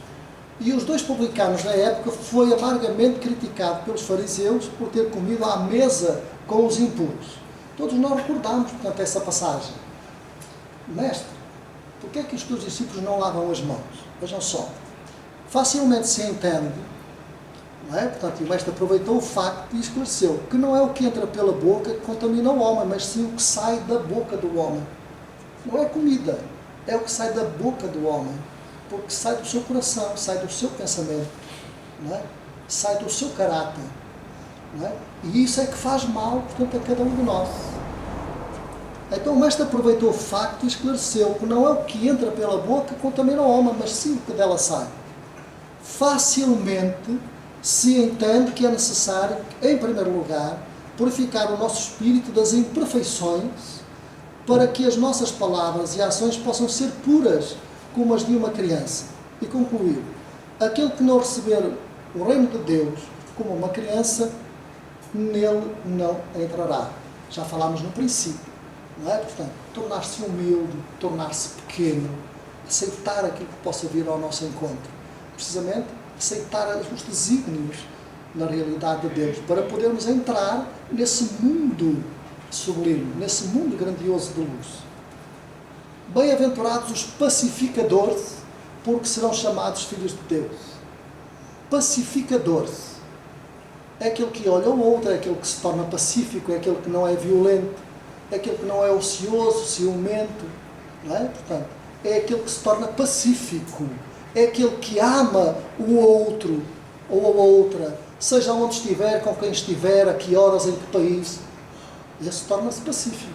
e os dois publicanos da época foi amargamente criticado pelos fariseus por ter comido à mesa com os impuros. Todos nós recordamos, portanto, essa passagem. Mestre, por que é que os teus discípulos não lavam as mãos? Vejam só, facilmente se entende, não é? Portanto, o mestre aproveitou o facto e esclareceu que não é o que entra pela boca que contamina o homem, mas sim o que sai da boca do homem. Não é comida, é o que sai da boca do homem, porque sai do seu coração, sai do seu pensamento, não é? Sai do seu caráter, não é? E isso é que faz mal, portanto, a cada um de nós. Então o mestre aproveitou o facto e esclareceu que não é o que entra pela boca que contamina o homem, mas sim o que dela sai. Facilmente se entende que é necessário, em primeiro lugar, purificar o nosso espírito das imperfeições para que as nossas palavras e ações possam ser puras como as de uma criança. E concluiu, aquele que não receber o reino de Deus como uma criança, nele não entrará. Já falámos no princípio, não é? Portanto, tornar-se humilde, tornar-se pequeno, aceitar aquilo que possa vir ao nosso encontro. Precisamente, aceitar os desígnios na realidade de Deus, para podermos entrar nesse mundo sublime, nesse mundo grandioso de luz. Bem-aventurados os pacificadores, porque serão chamados filhos de Deus. Pacificadores é aquele que olha o outro, é aquele que se torna pacífico, é aquele que não é violento, é aquele que não é ocioso, ciumento, não é? Portanto, é aquele que se torna pacífico, é aquele que ama o outro ou a outra, seja onde estiver, com quem estiver, a que horas, em que país, esse torna-se pacífico,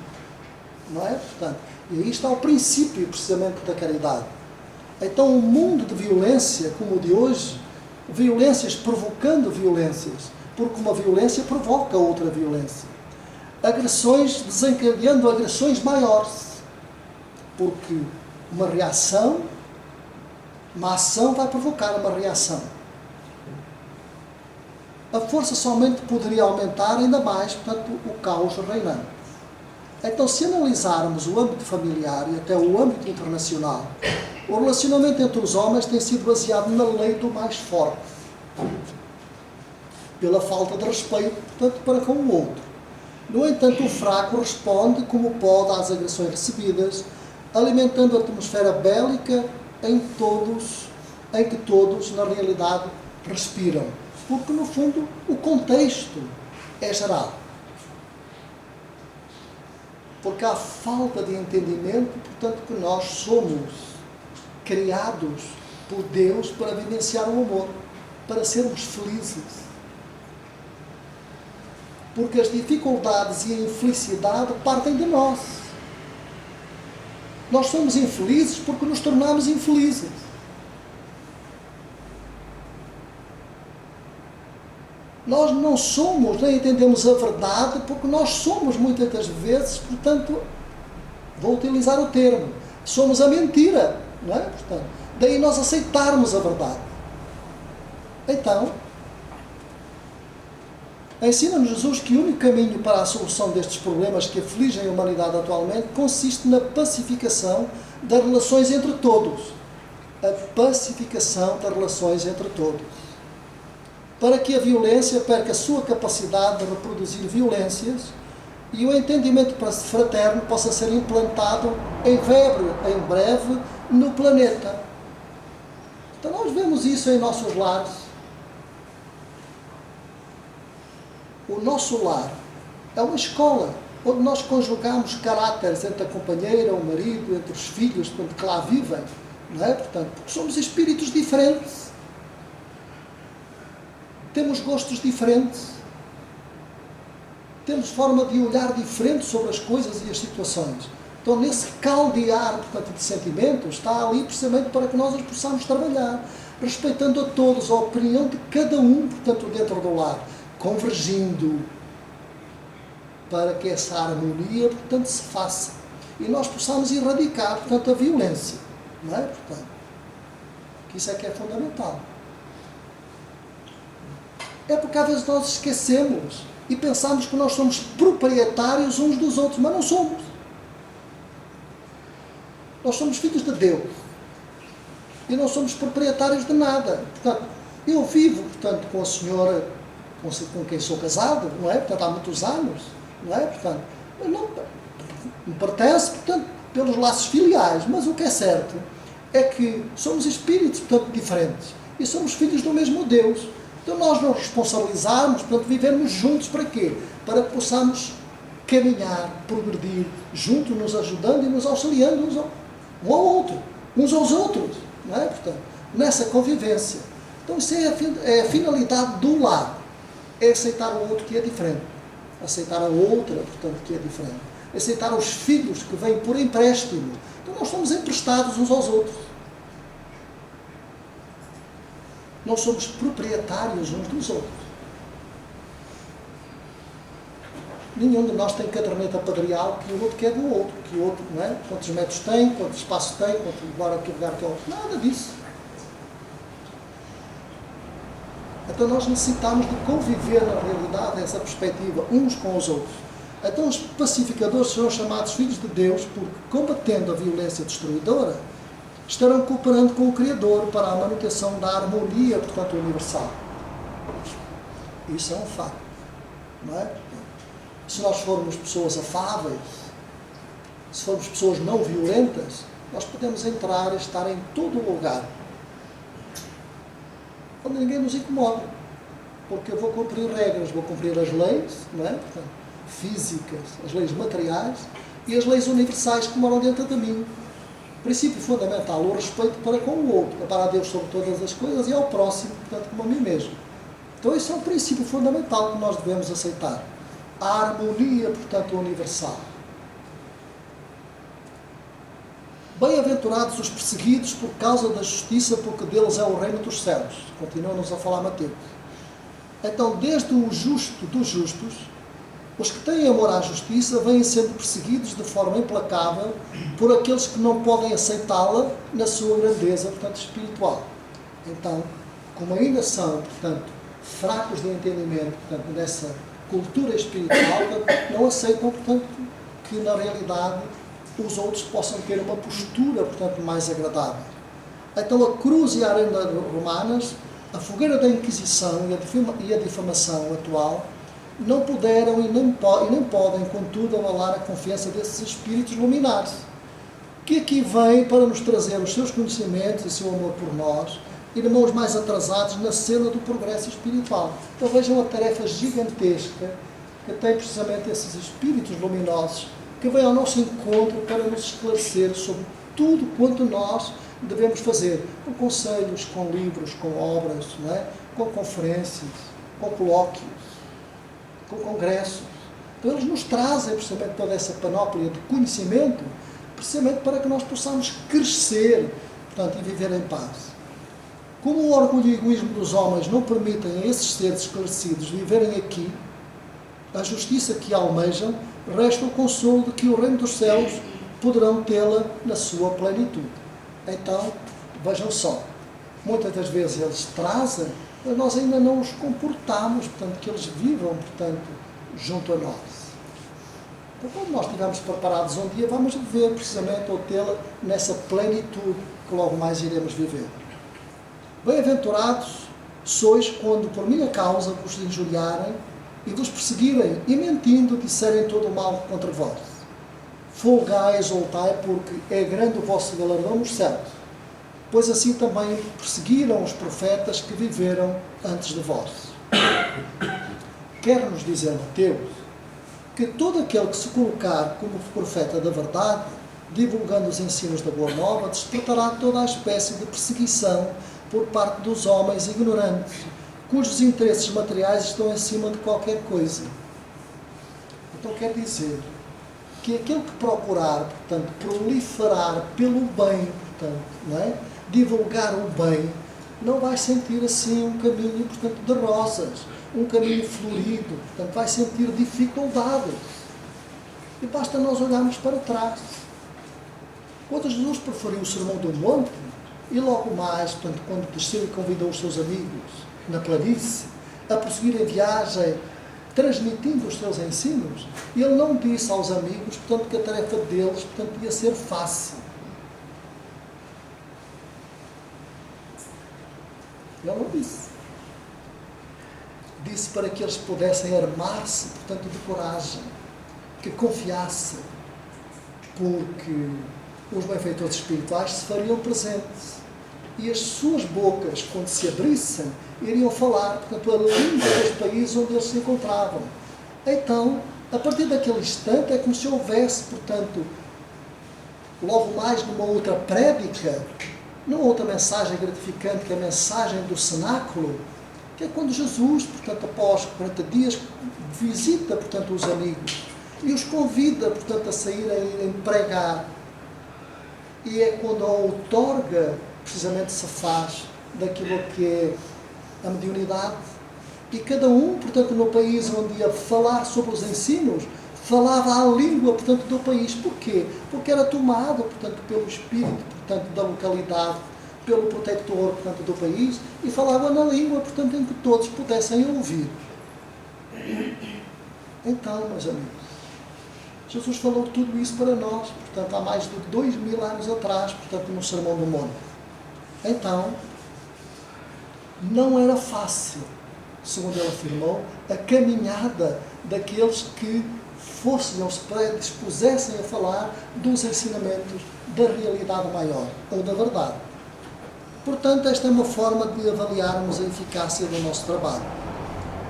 não é? Portanto, e aí está o princípio, precisamente, da caridade. Então, um mundo de violência, como o de hoje, violências provocando violências, porque uma violência provoca outra violência. Agressões desencadeando agressões maiores, porque uma reação Uma ação vai provocar uma reação. A força somente poderia aumentar ainda mais, portanto, o caos reinante. Então, se analisarmos o âmbito familiar e até o âmbito internacional, o relacionamento entre os homens tem sido baseado na lei do mais forte, pela falta de respeito, portanto, para com o outro. No entanto, o fraco responde como pode às agressões recebidas, alimentando a atmosfera bélica em que todos, na realidade, respiram. Porque, no fundo, o contexto é geral. Porque há falta de entendimento, portanto, que nós somos criados por Deus para vivenciar o amor, para sermos felizes. Porque as dificuldades e a infelicidade partem de nós. Nós somos infelizes porque nos tornamos infelizes. Nós não somos, nem entendemos a verdade, porque nós somos muitas das vezes, portanto, vou utilizar o termo, somos a mentira, não é? Portanto, daí nós aceitarmos a verdade. Então, ensina-nos Jesus que o único caminho para a solução destes problemas que afligem a humanidade atualmente consiste na pacificação das relações entre todos. A pacificação das relações entre todos. Para que a violência perca a sua capacidade de reproduzir violências e o entendimento fraterno possa ser implantado em breve no planeta. Então nós vemos isso em nossos lares. O nosso lar é uma escola onde nós conjugamos caráteres entre a companheira, o marido, entre os filhos, portanto, que lá vivem, não é? Portanto, porque somos espíritos diferentes. Temos gostos diferentes, temos forma de olhar diferente sobre as coisas e as situações. Então, nesse caldear, portanto, de sentimentos, está ali precisamente para que nós os possamos trabalhar, respeitando a todos a opinião de cada um, portanto, dentro do lar, convergindo para que essa harmonia, portanto, se faça. E nós possamos erradicar, portanto, a violência. Não é? Portanto, que isso é que é fundamental. É porque às vezes nós esquecemos e pensamos que nós somos proprietários uns dos outros, mas não somos. Nós somos filhos de Deus e não somos proprietários de nada. Portanto, eu vivo, portanto, com a senhora com quem sou casado, não é? Portanto, há muitos anos, não é? Portanto, não me pertence, portanto, pelos laços filiais, mas o que é certo é que somos espíritos, portanto, diferentes e somos filhos do mesmo Deus. Então nós nos responsabilizarmos, portanto, vivermos juntos para quê? Para que possamos caminhar, progredir, juntos, nos ajudando e nos auxiliando um ao outro, uns aos outros, não é? Portanto, nessa convivência. Então isso é a finalidade do lar, é aceitar o outro que é diferente, aceitar a outra, portanto, que é diferente, aceitar os filhos que vêm por empréstimo. Então nós somos emprestados uns aos outros. Nós somos proprietários uns dos outros. Nenhum de nós tem caderneta padrial que o outro quer do outro, que o outro, não é? Quantos metros tem, quanto espaço tem, quanto lugar que é o outro. Nada disso. Então nós necessitamos de conviver na realidade essa perspectiva, uns com os outros. Então os pacificadores serão chamados filhos de Deus porque, combatendo a violência destruidora, estarão cooperando com o Criador para a manutenção da harmonia, portanto, universal. Isso é um facto, não é? Se nós formos pessoas afáveis, se formos pessoas não violentas, nós podemos entrar e estar em todo o lugar, onde ninguém nos incomoda, porque eu vou cumprir regras, vou cumprir as leis, não é? Portanto, físicas, as leis materiais e as leis universais que moram dentro de mim. Princípio fundamental, o respeito para com o outro, para a Deus sobre todas as coisas e ao próximo, portanto, como a mim mesmo. Então, esse é um princípio fundamental que nós devemos aceitar. A harmonia, portanto, universal. Bem-aventurados os perseguidos por causa da justiça, porque deles é o reino dos céus. Continua-nos a falar Mateus. Então, desde o justo dos justos, Os que têm amor à justiça vêm sendo perseguidos de forma implacável por aqueles que não podem aceitá-la na sua grandeza, portanto, espiritual. Então, como ainda são, portanto, fracos de entendimento, portanto, dessa cultura espiritual, não aceitam, portanto, que na realidade os outros possam ter uma postura, portanto, mais agradável. Então, a cruz e a arena romanas, a fogueira da Inquisição e a difamação atual, não puderam e nem podem, contudo, abalar a confiança desses espíritos luminares, que aqui vêm para nos trazer os seus conhecimentos e o seu amor por nós, irmãos mais atrasados na cena do progresso espiritual. Então vejam a tarefa gigantesca que tem precisamente esses espíritos luminosos, que vêm ao nosso encontro para nos esclarecer sobre tudo quanto nós devemos fazer, com conselhos, com livros, com obras, não é? Com conferências, com colóquios, com congressos. Então eles nos trazem precisamente toda essa panóplia de conhecimento, precisamente para que nós possamos crescer, portanto, e viver em paz. Como o orgulho e o egoísmo dos homens não permitem a esses seres esclarecidos viverem aqui, a justiça que almejam, resta o consolo de que o reino dos céus poderão tê-la na sua plenitude. Então, vejam só, muitas das vezes eles trazem, mas nós ainda não os comportamos, portanto, que eles vivam, portanto, junto a nós. Então, quando nós estivermos preparados um dia, vamos viver precisamente ou tê-la nessa plenitude que logo mais iremos viver. Bem-aventurados sois quando por minha causa vos injuriarem e vos perseguirem e mentindo disserem todo o mal contra vós. Folgai, exultai, porque é grande o vosso galardão nos céus, pois assim também perseguiram os profetas que viveram antes de vós. Quer-nos dizer Mateus que todo aquele que se colocar como profeta da verdade, divulgando os ensinos da Boa Nova, despertará toda a espécie de perseguição por parte dos homens ignorantes, cujos interesses materiais estão acima de qualquer coisa. Então quer dizer que aquele que procurar, portanto, proliferar pelo bem, portanto, não é? Divulgar o bem, não vai sentir assim um caminho, portanto, de rosas, um caminho florido, portanto, vai sentir dificuldades. E basta nós olharmos para trás. Quando Jesus proferiu o Sermão do Monte, e logo mais, portanto, quando desceu e convidou os seus amigos na planície a prosseguir a viagem, transmitindo os seus ensinos, ele não disse aos amigos, portanto, que a tarefa deles, portanto, ia ser fácil. Ele não disse. Disse para que eles pudessem armar-se, portanto, de coragem, que confiassem, porque os benfeitores espirituais se fariam presentes. E as suas bocas, quando se abrissem, iriam falar, portanto, a língua dos países onde eles se encontravam. Então, a partir daquele instante, é como se houvesse, portanto, logo mais numa outra prédica, numa outra mensagem gratificante, que é a mensagem do cenáculo, que é quando Jesus, portanto, após 40 dias, visita, portanto, os amigos e os convida, portanto, a sair a irem pregar. E é quando a outorga, precisamente, se faz daquilo que é a mediunidade. E cada um, portanto, no país onde ia falar sobre os ensinos, falava a língua, portanto, do país. Porquê? Porque era tomado, portanto, pelo espírito, portanto, da localidade, pelo protetor, portanto, do país, e falava na língua, portanto, em que todos pudessem ouvir. Então, meus amigos, Jesus falou tudo isso para nós, portanto, há mais de 2000 anos atrás, portanto, no Sermão do Monte. Então, não era fácil, segundo ele afirmou, a caminhada daqueles que fossem ou se predispusessem a falar dos ensinamentos da realidade maior, ou da verdade. Portanto, esta é uma forma de avaliarmos a eficácia do nosso trabalho.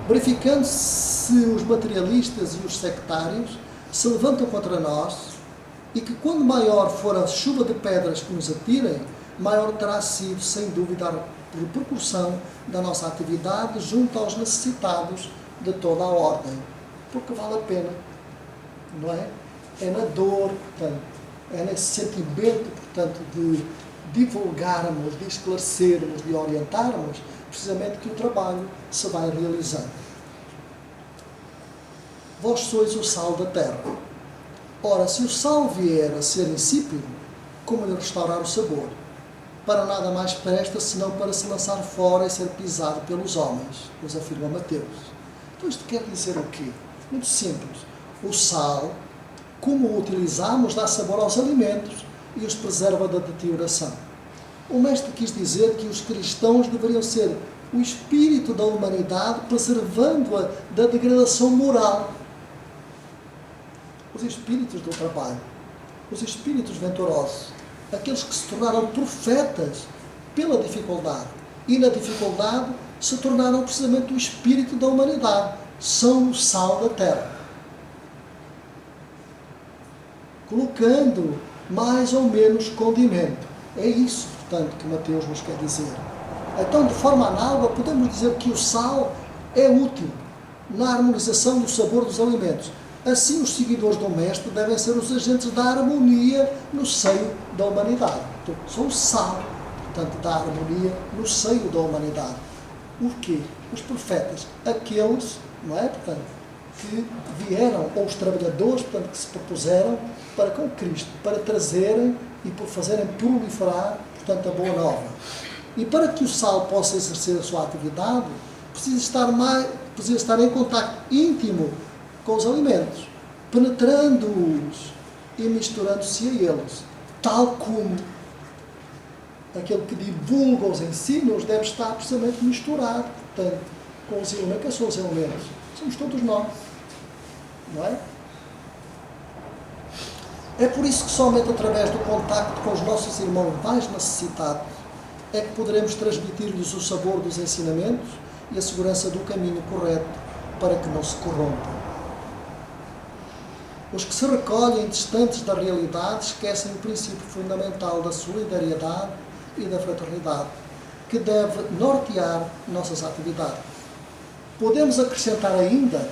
Verificando se os materialistas e os sectários se levantam contra nós e que quando maior for a chuva de pedras que nos atirem, maior terá sido, sem dúvida, a repercussão da nossa atividade junto aos necessitados de toda a ordem. Porque vale a pena, não é? É na dor, portanto, é nesse sentimento, portanto, de divulgarmos, de esclarecermos, de orientarmos, precisamente que o trabalho se vai realizando. vós sois o sal da terra. Ora, se o sal vier a ser insípido, como lhe restaurar o sabor? Para nada mais presta, senão para se lançar fora e ser pisado pelos homens, nos afirma Mateus. Então isto quer dizer o quê? Muito simples. O sal, como o utilizamos, dá sabor aos alimentos e os preserva da deterioração. O mestre quis dizer que os cristãos deveriam ser o espírito da humanidade, preservando-a da degradação moral. Os espíritos do trabalho, os espíritos venturosos, aqueles que se tornaram profetas pela dificuldade e na dificuldade se tornaram precisamente o espírito da humanidade, são o sal da terra. Colocando mais ou menos condimento. É isso, portanto, que Mateus nos quer dizer. Então, de forma análoga, podemos dizer que o sal é útil na harmonização do sabor dos alimentos. Assim, os seguidores do Mestre devem ser os agentes da harmonia no seio da humanidade. Então, são o sal, portanto, da harmonia no seio da humanidade. O quê? Os profetas, aqueles, não é, portanto, que vieram, ou os trabalhadores, portanto, que se propuseram para com Cristo, para trazerem e por fazerem proliferar, portanto, a boa nova. E para que o sal possa exercer a sua atividade, precisa estar em contacto íntimo com os alimentos, penetrando-os e misturando-se a eles, tal como aquele que divulga os ensinos deve estar precisamente misturado, portanto, com os elementos. Que são os elementos? Somos todos nós, não é? É por isso que somente através do contacto com os nossos irmãos mais necessitados é que poderemos transmitir-lhes o sabor dos ensinamentos e a segurança do caminho correto para que não se corrompam. Os que se recolhem distantes da realidade esquecem o princípio fundamental da solidariedade e da fraternidade, que deve nortear nossas atividades. Podemos acrescentar ainda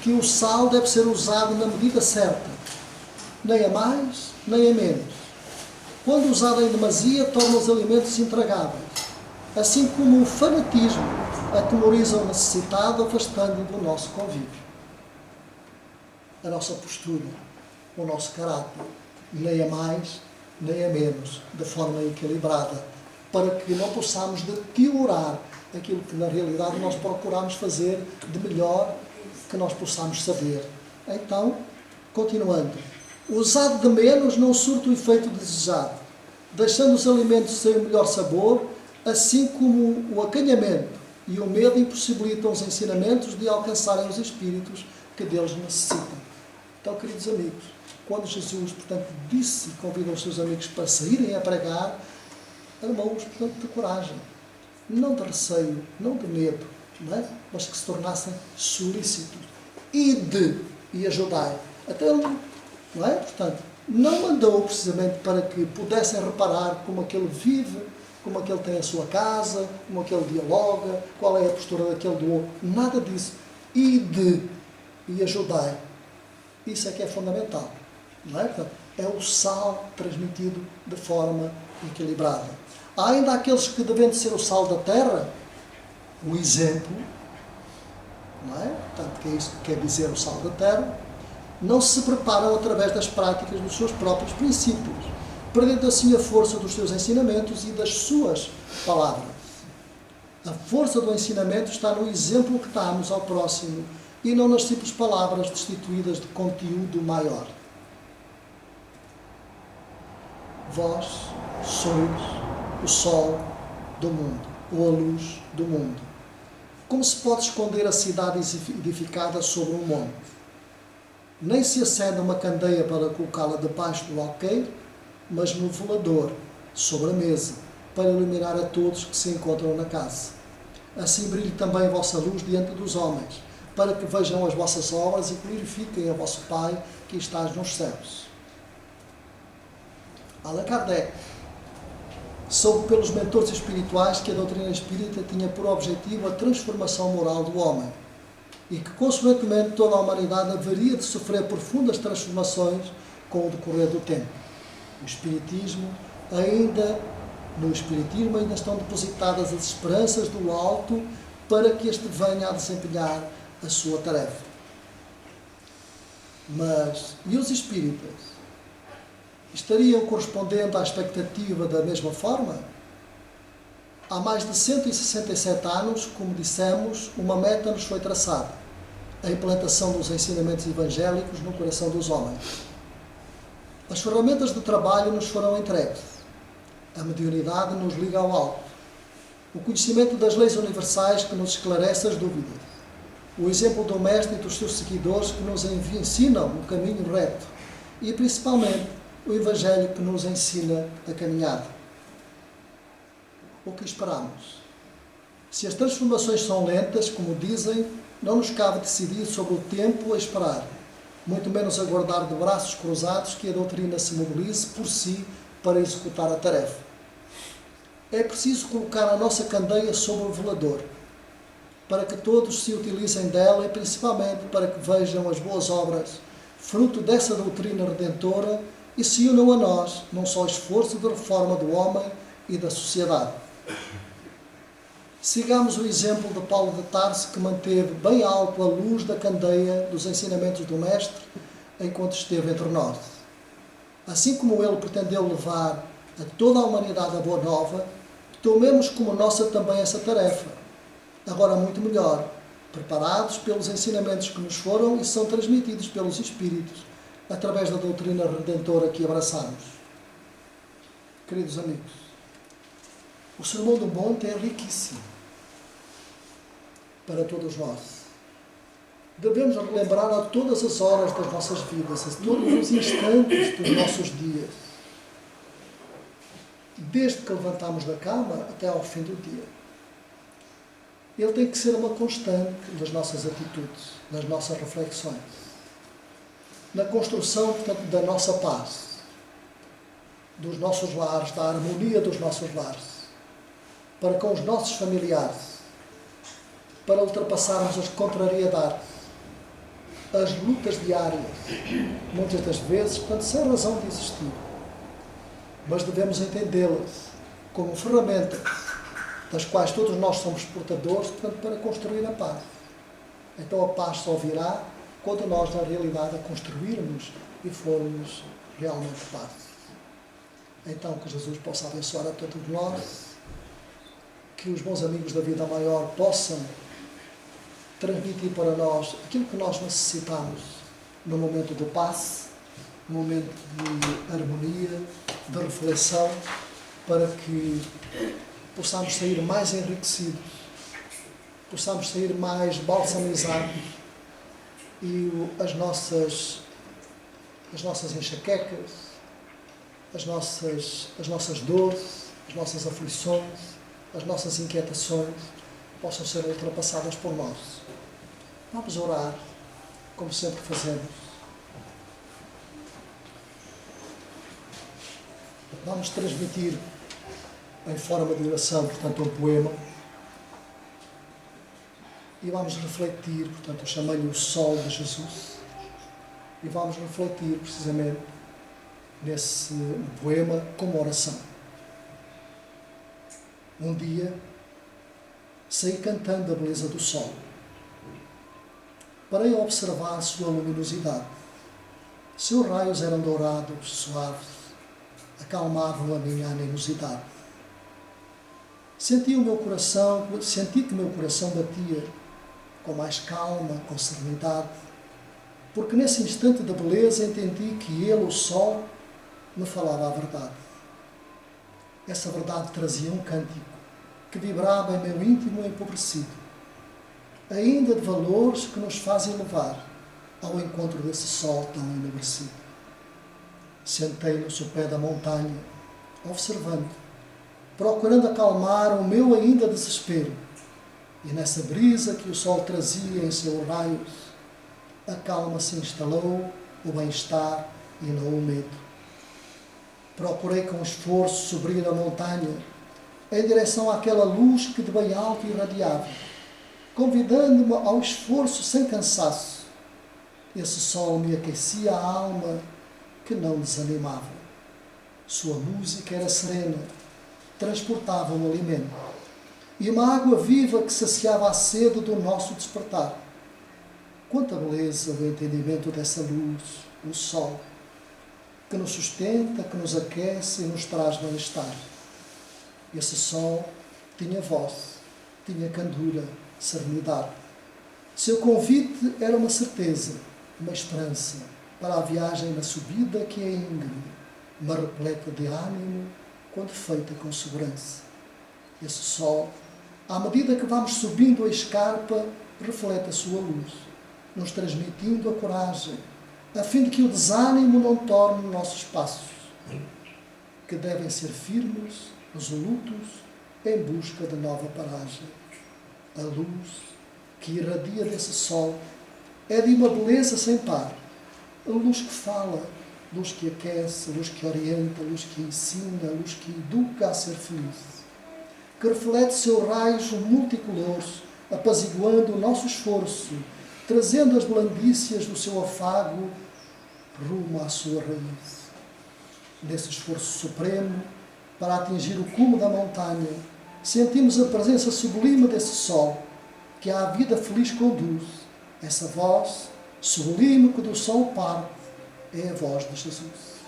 que o sal deve ser usado na medida certa, nem a mais, nem a menos. Quando usado em demasia, torna os alimentos intragáveis, assim como o fanatismo atemoriza o necessitado, afastando-o do nosso convívio. A nossa postura, o nosso caráter, nem a mais, nem a menos, de forma equilibrada, para que não possamos deteriorar aquilo que na realidade nós procuramos fazer de melhor que nós possamos saber. Então, continuando, o usado de menos não surte o efeito desejado, deixando os alimentos sem o melhor sabor, assim como o acanhamento e o medo impossibilitam os ensinamentos de alcançarem os espíritos que deles necessitam. Então, queridos amigos, quando Jesus, portanto, disse e convidou os seus amigos para saírem a pregar, amou-os, portanto, de coragem, não de receio, não de medo, não é? Mas que se tornassem solícitos. Ide e ajudai. Até ele, não é? Portanto, não mandou precisamente para que pudessem reparar como aquele vive, como aquele tem a sua casa, como aquele dialoga, qual é a postura daquele do outro. Nada disso. Ide e ajudai. Isso é que é fundamental. Não é? Portanto, é o sal transmitido de forma equilibrada. Há ainda aqueles que, devendo ser o sal da terra, o exemplo, não é? Portanto, que é isso que quer dizer o sal da terra, não se preparam através das práticas dos seus próprios princípios, perdendo assim a força dos seus ensinamentos e das suas palavras. A força do ensinamento está no exemplo que damos ao próximo e não nas simples palavras destituídas de conteúdo maior. Vós sois o sol do mundo, ou a luz do mundo. Como se pode esconder a cidade edificada sobre um monte? Nem se acende uma candeia para colocá-la debaixo do alqueire, mas no velador, sobre a mesa, para iluminar a todos que se encontram na casa. Assim brilhe também a vossa luz diante dos homens, para que vejam as vossas obras e glorifiquem a vosso Pai que estás nos céus. Allan Kardec soube pelos mentores espirituais que a doutrina espírita tinha por objetivo a transformação moral do homem e que, consequentemente, toda a humanidade haveria de sofrer profundas transformações com o decorrer do tempo. No Espiritismo ainda estão depositadas as esperanças do alto para que este venha a desempenhar a sua tarefa. Mas, e os espíritas? Estariam correspondendo à expectativa da mesma forma? Há mais de 167 anos, como dissemos, uma meta nos foi traçada: a implantação dos ensinamentos evangélicos no coração dos homens. As ferramentas de trabalho nos foram entregues. A mediunidade nos liga ao alto. O conhecimento das leis universais que nos esclarece as dúvidas. O exemplo do Mestre e dos seus seguidores que nos ensinam o caminho reto. E, principalmente, o Evangelho que nos ensina a caminhada. O que esperamos? Se as transformações são lentas, como dizem, não nos cabe decidir sobre o tempo a esperar, muito menos aguardar de braços cruzados que a doutrina se mobilize por si para executar a tarefa. É preciso colocar a nossa candeia sobre o velador, para que todos se utilizem dela e principalmente para que vejam as boas obras, fruto dessa doutrina redentora, e se unam a nós num só esforço de reforma do homem e da sociedade. Sigamos o exemplo de Paulo de Tarso, que manteve bem alto a luz da candeia dos ensinamentos do Mestre enquanto esteve entre nós. Assim como ele pretendeu levar a toda a humanidade a boa nova, tomemos como nossa também essa tarefa, agora muito melhor, preparados pelos ensinamentos que nos foram e são transmitidos pelos Espíritos, através da doutrina redentora que abraçamos. Queridos amigos, o Sermão do Monte é riquíssimo para todos nós. Devemos relembrar a todas as horas das nossas vidas, a todos os instantes dos nossos dias, desde que levantamos da cama até ao fim do dia. Ele tem que ser uma constante das nossas atitudes, das nossas reflexões, na construção, portanto, da nossa paz, dos nossos lares, da harmonia dos nossos lares, para com os nossos familiares, para ultrapassarmos as contrariedades, as lutas diárias, muitas das vezes, portanto, sem razão de existir. Mas devemos entendê-las como ferramentas das quais todos nós somos portadores, portanto, para construir a paz. Então a paz só virá quando nós, na realidade, a construirmos e formos realmente paz. Então, que Jesus possa abençoar a todos nós, que os bons amigos da vida maior possam transmitir para nós aquilo que nós necessitamos no momento do passe, no momento de harmonia, de reflexão, para que possamos sair mais enriquecidos, possamos sair mais balsamizados e as nossas enxaquecas, as nossas dores, as nossas aflições, as nossas inquietações possam ser ultrapassadas por nós. Vamos orar, como sempre fazemos. Vamos transmitir em forma de oração, portanto, um poema. E vamos refletir, portanto, eu chamei-lhe o Sol de Jesus. E vamos refletir, precisamente, nesse poema como oração. Um dia, saí cantando a beleza do sol. Parei a observar sua luminosidade. Seus raios eram dourados, suaves, acalmavam a minha animosidade. Senti que meu coração batia com mais calma, com serenidade, porque nesse instante da beleza entendi que ele, o sol, me falava a verdade. Essa verdade trazia um cântico que vibrava em meu íntimo empobrecido, ainda de valores que nos fazem levar ao encontro desse sol tão enobrecido. Sentei no sopé da montanha, observando, procurando acalmar o meu ainda desespero, e nessa brisa que o sol trazia em seus raios, a calma se instalou, o bem-estar e não o medo. Procurei com esforço subir a montanha, em direção àquela luz que de bem alto irradiava, convidando-me ao esforço sem cansaço. Esse sol me aquecia a alma, que não desanimava. Sua música era serena, transportava um alimento, e uma água viva que saciava a sede do nosso despertar. Quanta beleza o entendimento dessa luz, o sol, que nos sustenta, que nos aquece e nos traz bem-estar. Esse sol tinha voz, tinha candura, serenidade. Seu convite era uma certeza, uma esperança para a viagem na subida que é íngreme, mas repleta de ânimo quando feita com segurança. Esse sol, à medida que vamos subindo a escarpa, reflete a sua luz, nos transmitindo a coragem, a fim de que o desânimo não torne nossos passos, que devem ser firmes, resolutos, em busca de nova paragem. A luz que irradia desse sol é de uma beleza sem par, a luz que fala, luz que aquece, luz que orienta, luz que ensina, luz que educa a ser feliz, que reflete seu raio multicolor, apaziguando o nosso esforço, trazendo as blandícias do seu afago rumo à sua raiz. Nesse esforço supremo, para atingir o cume da montanha, sentimos a presença sublime desse sol, que à vida feliz conduz. Essa voz sublime que do sol parte é a voz de Jesus.